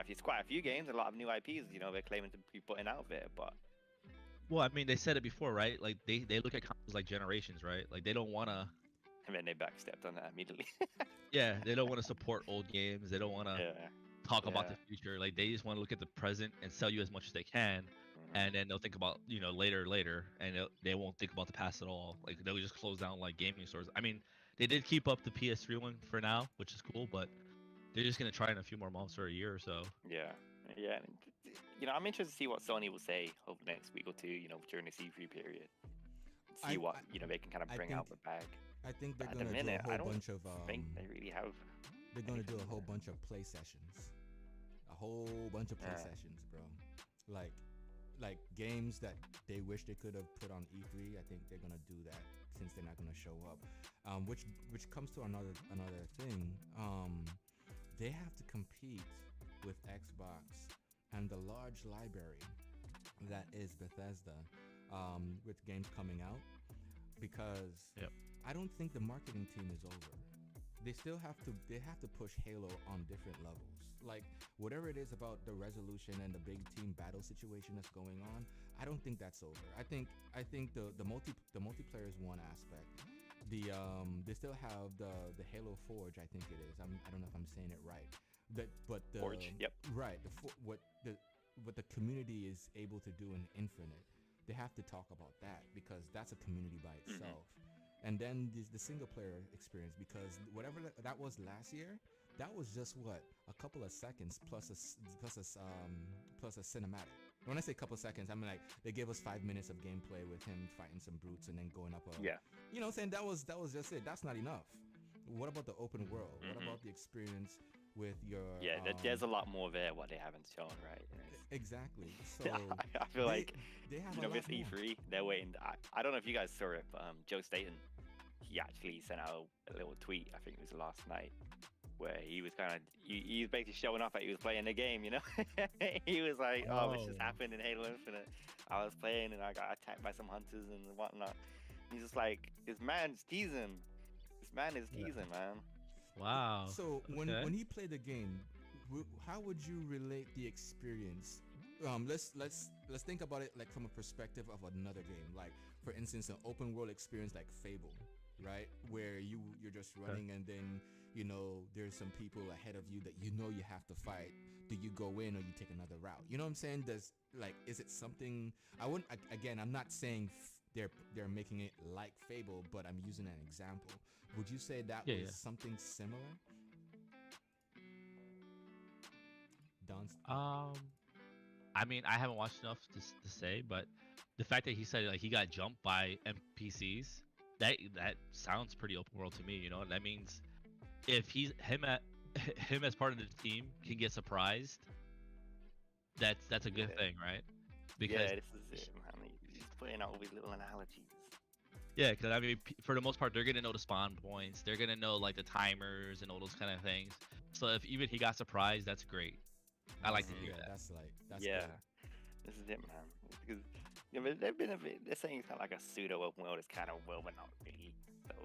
It's quite a few games, a lot of new IPs. They're claiming to be putting out there, but Well, I mean, they said it before, right? Like they look at consoles like generations, right? Like they don't wanna, and then they backstepped on that immediately. yeah, they don't want to support old games. They don't want to Yeah. talk about the Yeah. future. Like they just want to look at the present and sell you as much as they can, and then they'll think about later, and they won't think about the past at all. Like they'll just close down like gaming stores. I mean, they did keep up the PS3 one for now, which is cool, but they're just gonna try in a few more months or a year or so. Yeah. Yeah, and I'm interested to see what Sony will say over the next week or two. During the C3 period, see I, what I they can kind of I bring think out the bag. I think they're But at the gonna do a minute, I whole don't bunch of think they really have they're gonna do anything a whole there. bunch of play sessions, a whole bunch of play Yeah. sessions, bro. Like games that they wish they could have put on E3. I think they're gonna do that since they're not gonna show up. Which comes to another thing. They have to compete with Xbox and the large library that is Bethesda, with games coming out, because Yep. I don't think the marketing team is over. They have to push Halo on different levels. Like whatever it is about the resolution and the big team battle situation that's going on, I don't think that's over. I think the multiplayer is one aspect. They still have the Halo Forge, I think it is. I don't know if I'm saying it right. But the Forge, yep. right, what the community is able to do in Infinite, they have to talk about that because that's a community by itself. And then the single player experience, because whatever that was last year, that was just what, a couple of seconds plus a cinematic. When I say couple seconds, I mean like they gave us 5 minutes of gameplay with him fighting some brutes and then going up a, Yeah. you know, saying that was just it. That's not enough. What about the open world? What about the experience with your Yeah, there's a lot more there what they haven't shown, right? And exactly. So I feel like they have a lot this more. E3, they're waiting. I don't know if you guys saw it, but Joe Staten, he actually sent out a little tweet. I think it was last night, where he was he was basically showing off that he was playing the game. He was like, "Oh, this just Oh. happened in Halo Infinite. I was playing and I got attacked by some hunters and whatnot." He's just like, "This man's teasing. This man is teasing, man." Wow. So Okay. when he played the game, how would you relate the experience? Let's think about it like from a perspective of another game, like for instance, an open world experience like Fable, right? Where you're just running and then there's some people ahead of you that you have to fight. Do you go in or you take another route? You know what I'm saying? Is it something? Again, I'm not saying they're making it like Fable, but I'm using an example. Would you say that was something similar? Don? I mean, I haven't watched enough to say, but the fact that he said like he got jumped by NPCs, that sounds pretty open world to me. That means if him as part of the team can get surprised, that's a good thing, right? Because Yeah, this is it, man. He's putting out all these little analogies. yeah, because I mean, for the most part, they're gonna know the spawn points. They're gonna know like the timers and all those kind of things. So if even he got surprised, that's great. I like to hear that. That's Yeah, good. this is it, man. Because they've been they're saying it's kind of like a pseudo open world. It's kind of well, but not really. So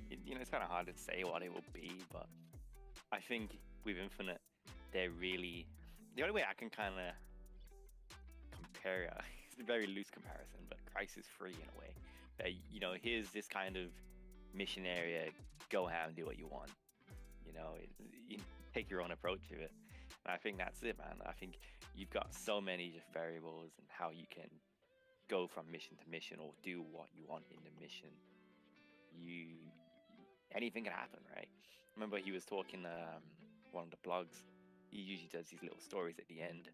it's kind of hard to say what it will be. But I think with Infinite, they're really the only way I can kind of compare it. It's a very loose comparison, but Crisis 3 in a way. Here's this kind of mission area. Go out and do what you want. You take your own approach to it. And I think that's it, man. I think you've got so many just variables and how you can go from mission to mission or do what you want in the mission. Anything can happen, right? Remember he was talking one of the blogs. He usually does these little stories at the end,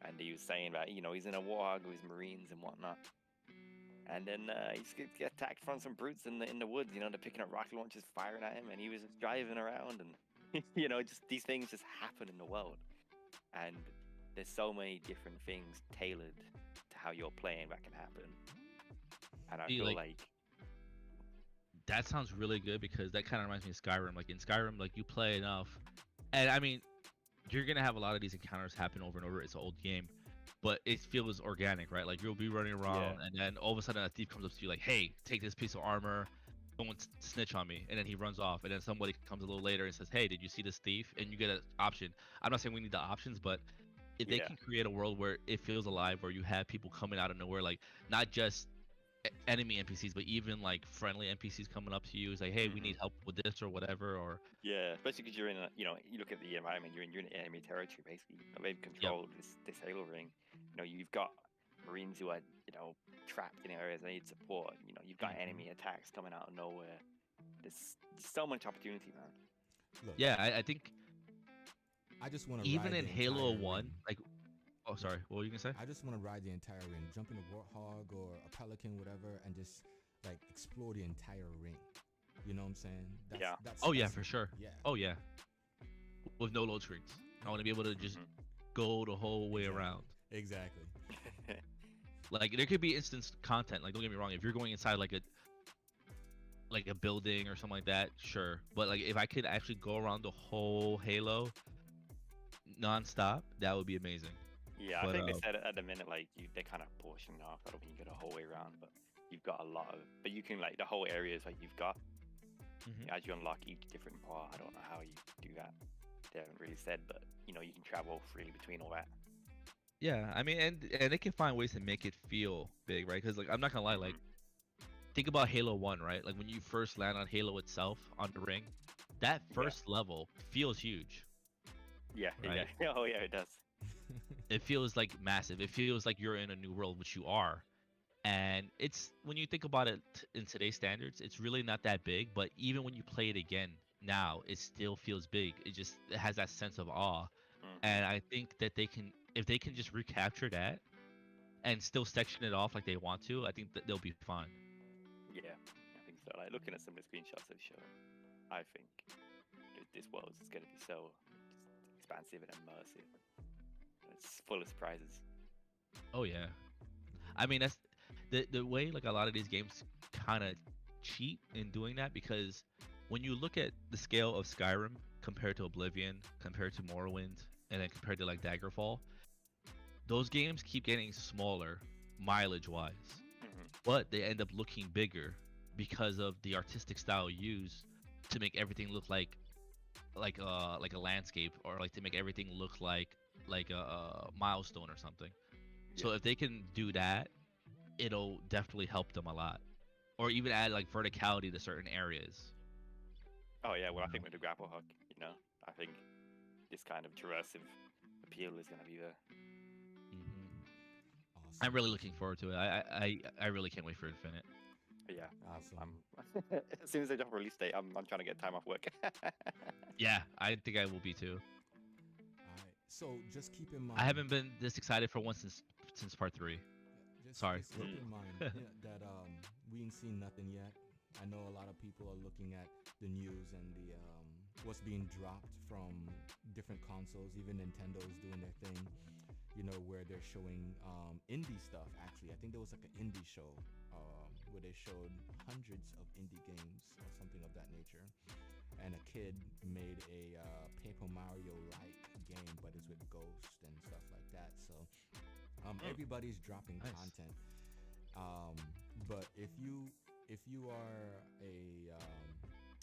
and he was saying that he's in a warhog with his Marines and whatnot, and then he's get attacked from some brutes in the woods. They're picking up rocket launchers, firing at him, and he was just driving around and. Just these things just happen in the world, and there's so many different things tailored to how you're playing that can happen. And I feel like that sounds really good because that kind of reminds me of Skyrim. Like in Skyrim, like you play enough, and I mean, you're gonna have a lot of these encounters happen over and over. It's an old game, but it feels organic, right? Like you'll be running around, and then all of a sudden a thief comes up to you like, "Hey, take this piece of armor. Don't snitch on me," and then he runs off, and then somebody comes a little later and says, "Hey, did you see this thief?" And you get an option. I'm not saying we need the options, but if they can create a world where it feels alive, where you have people coming out of nowhere, like not just enemy NPCs, but even like friendly NPCs coming up to you, it's like, "Hey, we need help with this or whatever," or especially because you're in you look at the environment, you're in enemy territory basically. They've controlled this Halo ring. You've got Marines who are trapped in areas they need support. You've got enemy attacks coming out of nowhere. There's so much opportunity, man. Look, I think I just want to even ride in the Halo entire 1, ring. like, oh, sorry, what were you gonna say? I just want to ride the entire ring, jump in a warthog or a pelican, whatever, and just like explore the entire ring. You know what I'm saying? Yeah. Oh yeah, that's for sure. yeah. Oh yeah, with no load screens. I want to be able to just Mhm. go the whole way Exactly. around. Exactly. Like there could be instance content. Like don't get me wrong, if you're going inside like a building or something like that, sure. But like if I could actually go around the whole Halo non-stop, that would be amazing. Yeah, I But think they said at the minute like they kind of portion off. I don't think you go the whole way around, but you've got a lot of. But you can like the whole areas like you've got Mhm. as you unlock each different part. I don't know how you do that. They haven't really said, but you know you can travel freely between all that. Yeah, I mean, and they can find ways to make it feel big, right? Because like I'm not gonna lie, like think about Halo 1, right? Like when you first land on Halo itself on the ring, that Yeah. first level feels huge. Yeah, Right. yeah. Oh yeah, it does. It feels like massive. It feels like you're in a new world, which you are. And it's when you think about it in today's standards, it's really not that big. But even when you play it again now, it still feels big. It has that sense of awe. Mhm. And I think that if they can just recapture that and still section it off like they want to, I think that they'll be fine. Yeah, I think so. Like looking at some of the screenshots they've shown, I think this world is going to be so expansive and immersive. It's full of surprises. Oh yeah. I mean that's the way like a lot of these games kind of cheat in doing that because when you look at the scale of Skyrim compared to Oblivion, compared to Morrowind, and then compared to like Daggerfall, those games keep getting smaller mileage wise, Mhm. but they end up looking bigger because of the artistic style used to make everything look like a landscape or like to make everything look like a milestone or something. So Yeah. if they can do that, it'll definitely help them a lot. Or even add like verticality to certain areas. Oh yeah. Well, I You think know? with the grapple hook, I think this kind of traversive appeal is going to be there. Mhm. Awesome. I'm really looking forward to it. I really can't wait for Infinite. But yeah, Awesome. I'm as soon as they drop a release date, I'm trying to get time off work. Yeah, I think I will be too. All right. So just keep in mind. I haven't been this excited for one since part 3. Sorry. Just keep in mind that we ain't seen nothing yet. I know a lot of people are looking at the news and the what's being dropped from different consoles. Even Nintendo's doing their thing. You know, where they're showing indie stuff. Actually, I think there was like an indie show where they showed hundreds of indie games or something of that nature. And a kid made a Paper Mario-like game, but it's with Ghost and stuff like that. So everybody's dropping Nice. content. But if you are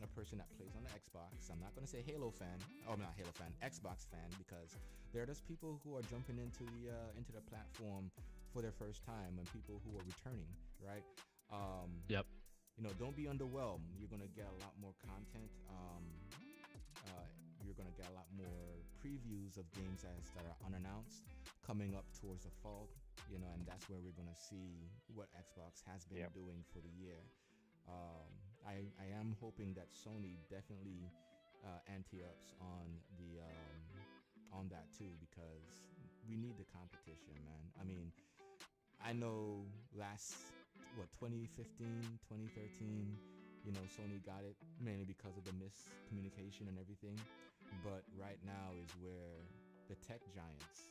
a person that plays on the Xbox, I'm not gonna say Halo fan. Oh, I'm not Halo fan, Xbox fan, because there are those people who are jumping into the platform for their first time and people who are returning, right? Yep. You know, don't be underwhelmed. You're gonna get a lot more content. You're gonna get a lot more previews of games that are unannounced coming up towards the fall. You know, and that's where we're gonna see what Xbox has been Yep. doing for the year. I am hoping that Sony definitely ante-ups on that too, because we need the competition, man. I mean, I know 2015, 2013, you know, Sony got it mainly because of the miscommunication and everything. But right now is where the tech giants,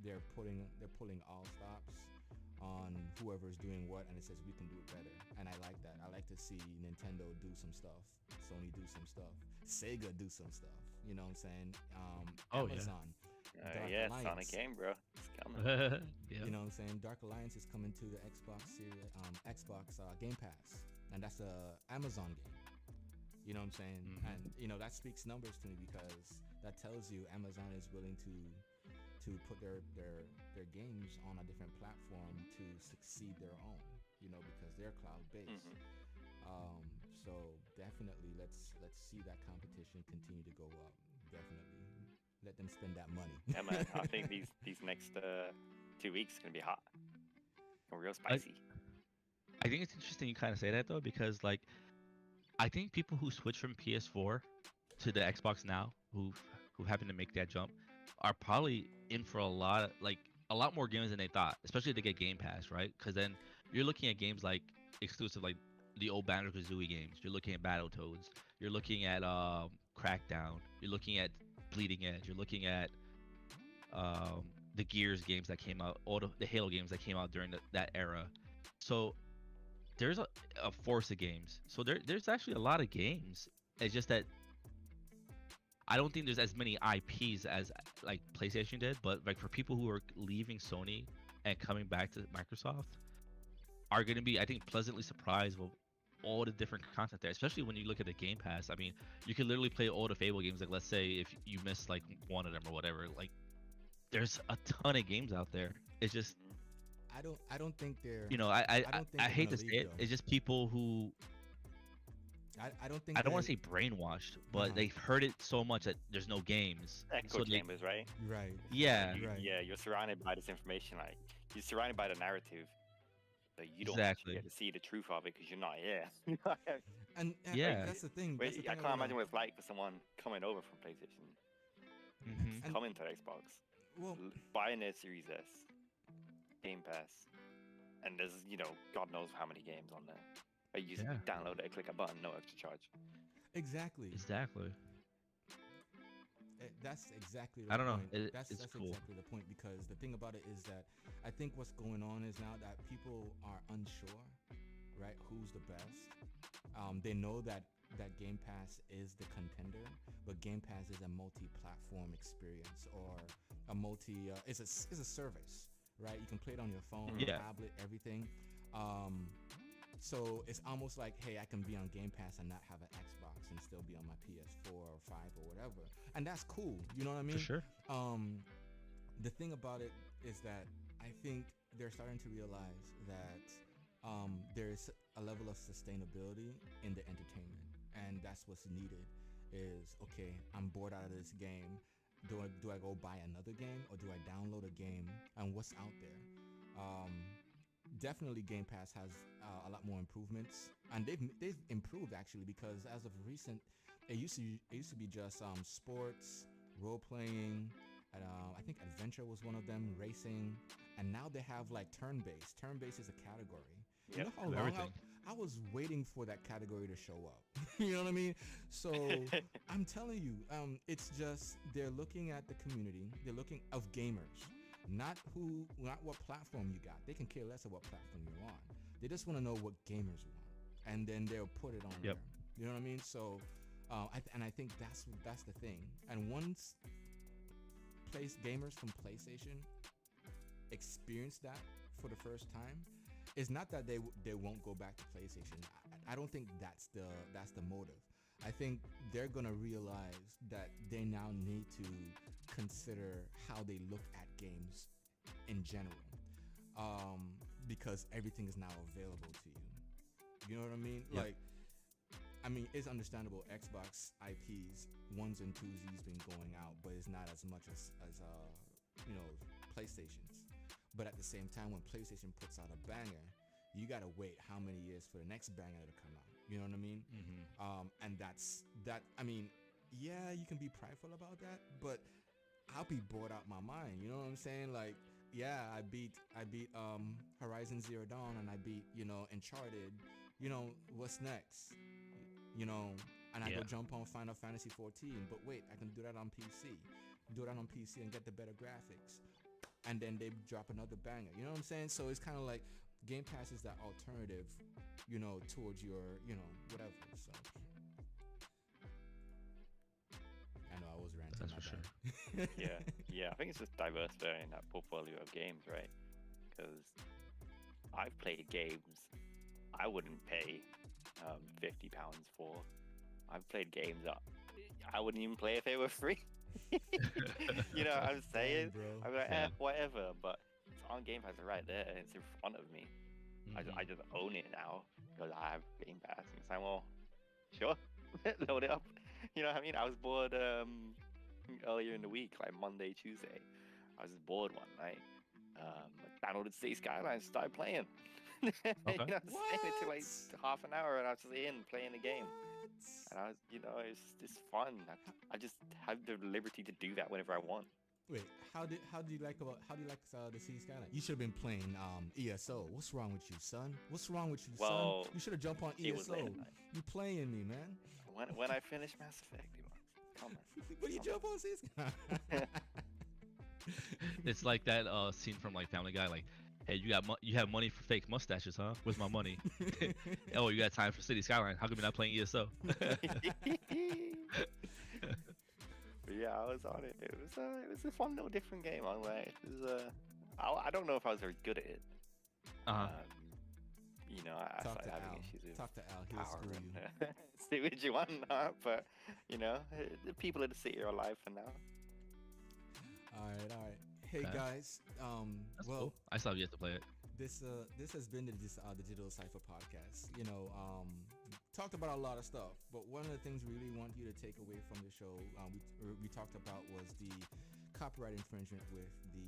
they're pulling all stops on whoever's doing what, and it says we can do it better. And I like that. I like to see Nintendo do some stuff, Sony do some stuff, Sega do some stuff. You know what I'm saying? Oh, yeah. Amazon. Dark Yeah, Alliance. Sonic game, bro. It's coming. Yeah. You know what I'm saying? Dark Alliance is coming to the Xbox Game Pass, and that's a Amazon game. You know what I'm saying? Mhm. And you know that speaks numbers to me, because that tells you Amazon is willing to put their games on a different platform to succeed their own. You know, because they're cloud based. Mhm. So definitely let's see that competition continue to go up. Definitely let them spend that money. Yeah, man. I think these next 2 weeks are gonna be hot and real spicy. I think it's interesting you kind of say that though, because like I think people who switch from PS4 to the Xbox now, who who happen to make that jump are probably in for a lot more games than they thought, especially if they get Game Pass, right? Because then you're looking at games like exclusive, like the old Banjo-Kazooie games. You're looking at Battletoads. You're looking at Crackdown. You're looking at Bleeding Edge. You're looking at um, the Gears games that came out, all the Halo games that came out during that era. So there's a force of games. So there's actually a lot of games. It's just that I don't think there's as many IPs as like PlayStation did, but like for people who are leaving Sony and coming back to Microsoft are going to be, I think, pleasantly surprised with all the different content there, especially when you look at the Game Pass. I mean, you can literally play all the Fable games. Like, let's say if you miss like one of them or whatever, like there's a ton of games out there. It's just, I don't think they're. you know, I I, I don't think I they're hate to gonna say leave, it. though. It's just people who I don't think I don't want they- to say brainwashed, but Uh-huh. they've heard it so much that there's no games. Echo So they, chambers, right? Right. yeah, Right. Yeah, you're surrounded by this information. Like you're surrounded by the narrative, so you don't Exactly. actually get to see the truth of it because you're not here. And Yeah. that's the thing. Wait, That's the I thing can't about imagine what it's like for someone coming over from PlayStation, hmm And- coming to Xbox, Well, buying their Series S, Game Pass, and there's God knows how many games on there. You just Yeah. download it, click a button, no extra charge. exactly. exactly. That's exactly the I don't know. point. That's It's cool. exactly the point, because the thing about it is that I think what's going on is now that people are unsure, right? Who's the best? They know that Game Pass is the contender, but Game Pass is a multi-platform experience, or a it's a service, right? You can play it on your phone, Yeah. tablet, everything. So it's almost like, hey, I can be on Game Pass and not have an Xbox and still be on my PS4 or 5 or whatever. And that's cool. You know what I mean? For sure. The thing about it is that I think they're starting to realize that there's a level of sustainability in the entertainment. And that's what's needed is, okay, I'm bored out of this game. Do I go buy another game, or do I download a game and what's out there? Definitely Game Pass has a lot more improvements, and they've improved actually, because as of recent, it used to be just sports, role playing, and I think adventure was one of them, racing, and now they have like turn-based. Turn-based is a category. You Yep. know how Of long everything. I was waiting for that category to show up. You know what I mean? So I'm telling you, it's just they're looking at the community. They're looking of gamers, not what platform you got. They can care less of what platform you're on. They just want to know what gamers want, and then they'll put it on Yep. there. You know what I mean? So, I think that's the thing. And once gamers from PlayStation experience that for the first time, it's not that they won't go back to PlayStation. I don't think that's the motive. I think they're gonna realize that they now need to consider how they look at games in general, because everything is now available to you. You know what I mean? Yep. Like, I mean, it's understandable. Xbox IPs, ones and twosies been going out, but it's not as much as PlayStation's. But at the same time, when PlayStation puts out a banger, you gotta wait how many years for the next banger to come out. You know what I mean? And that's that. I mean, yeah, you can be prideful about that, but I'll be bored out my mind. You know what I'm saying? Like, yeah, I beat Horizon Zero Dawn, and I beat Uncharted. What's next? And I go Yeah. jump on Final Fantasy 14. But wait, I can do that on PC. Do that on PC and get the better graphics. And then they drop another banger. You know what I'm saying? So it's kind of like Game Pass is that alternative, towards your, whatever. So I know I was ranting. That's my for bad. yeah. I think it's just diversifying that portfolio of games, right? Because I've played games I wouldn't pay £50 for. I've played games that I wouldn't even play if they were free. You know what I'm saying? Bro. I'm like, Yeah. whatever, but it's on Game Pass right there. It's in front of me. I just own it now because I have Game Pass. And it's like, well, sure, load it up. You know what I mean? I was bored earlier in the week, like Monday, Tuesday. I was just bored one night. I downloaded City Skylines, started playing. You know what I'm saying? It took like half an hour, and I was just in playing the game. And I was, it's fun. I just have the liberty to do that whenever I want. Wait, how do you like the City Skyline? You should have been playing ESO. What's wrong with you, son? What's wrong with you, Well, son? You should have jumped on it was late ESO. at night. You playing me, man. When I finish Mass Effect, come on. But you jump on City Skyline. It's like that scene from like Family Guy, like, hey, you have money for fake mustaches, huh? Where's my money? Oh, you got time for City Skyline? How come you're not playing ESO? But yeah, I was on it. It was a fun little different game. I don't know if I was very good at it. I started having issues with Talk to Al. He'll power screw and you. see what you want, but the people in the city are alive for now. All right. Hey Okay. guys. That's Well, cool. I still have yet to play it. this has been the Digital Cypha Podcast. Talked about a lot of stuff, but one of the things we really want you to take away from the show, we talked about was the copyright infringement with the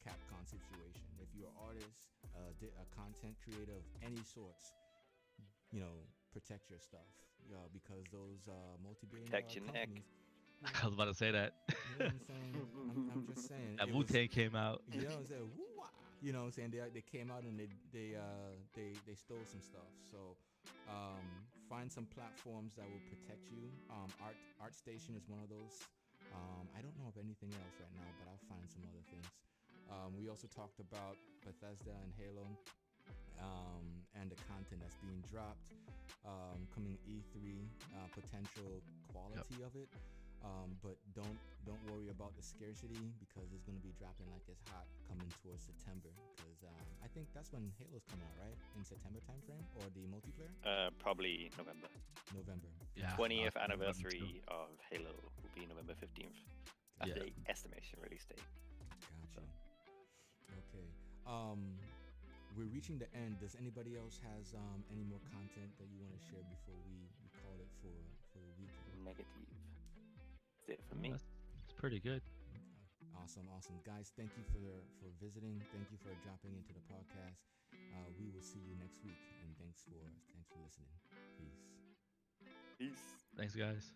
Capcom situation. If you're an artist, a content creator of any sorts, protect your stuff, because those multi-billion Protect your neck. companies. I was about to say that. You know what I'm saying? I'm just saying. That it was- Wu-Tang came out. You know what I'm saying? Woo-wah. You know what I'm saying? They came out and they stole some stuff. So find some platforms that will protect you. ArtStation is one of those. I don't know of anything else right now, but I'll find some other things. We also talked about Bethesda and Halo, and the content that's being dropped, coming E3, potential quality of it. But don't worry about the scarcity, because it's going to be dropping like it's hot coming towards September, because I think that's when Halo's coming out, right? In September timeframe, or the multiplayer? Probably November. November. Yeah. 20th I remember anniversary of Halo will be November 15th. That's Yeah. the estimation release date. Gotcha. Okay. We're reaching the end. Does anybody else has any more content that you want to share before we call it for the week? Negative. That's it for too. me. It's pretty good. Awesome. Guys, thank you for visiting. Thank you for dropping into the podcast. We will see you next week, and thanks for listening. Peace. Peace. Thanks, guys.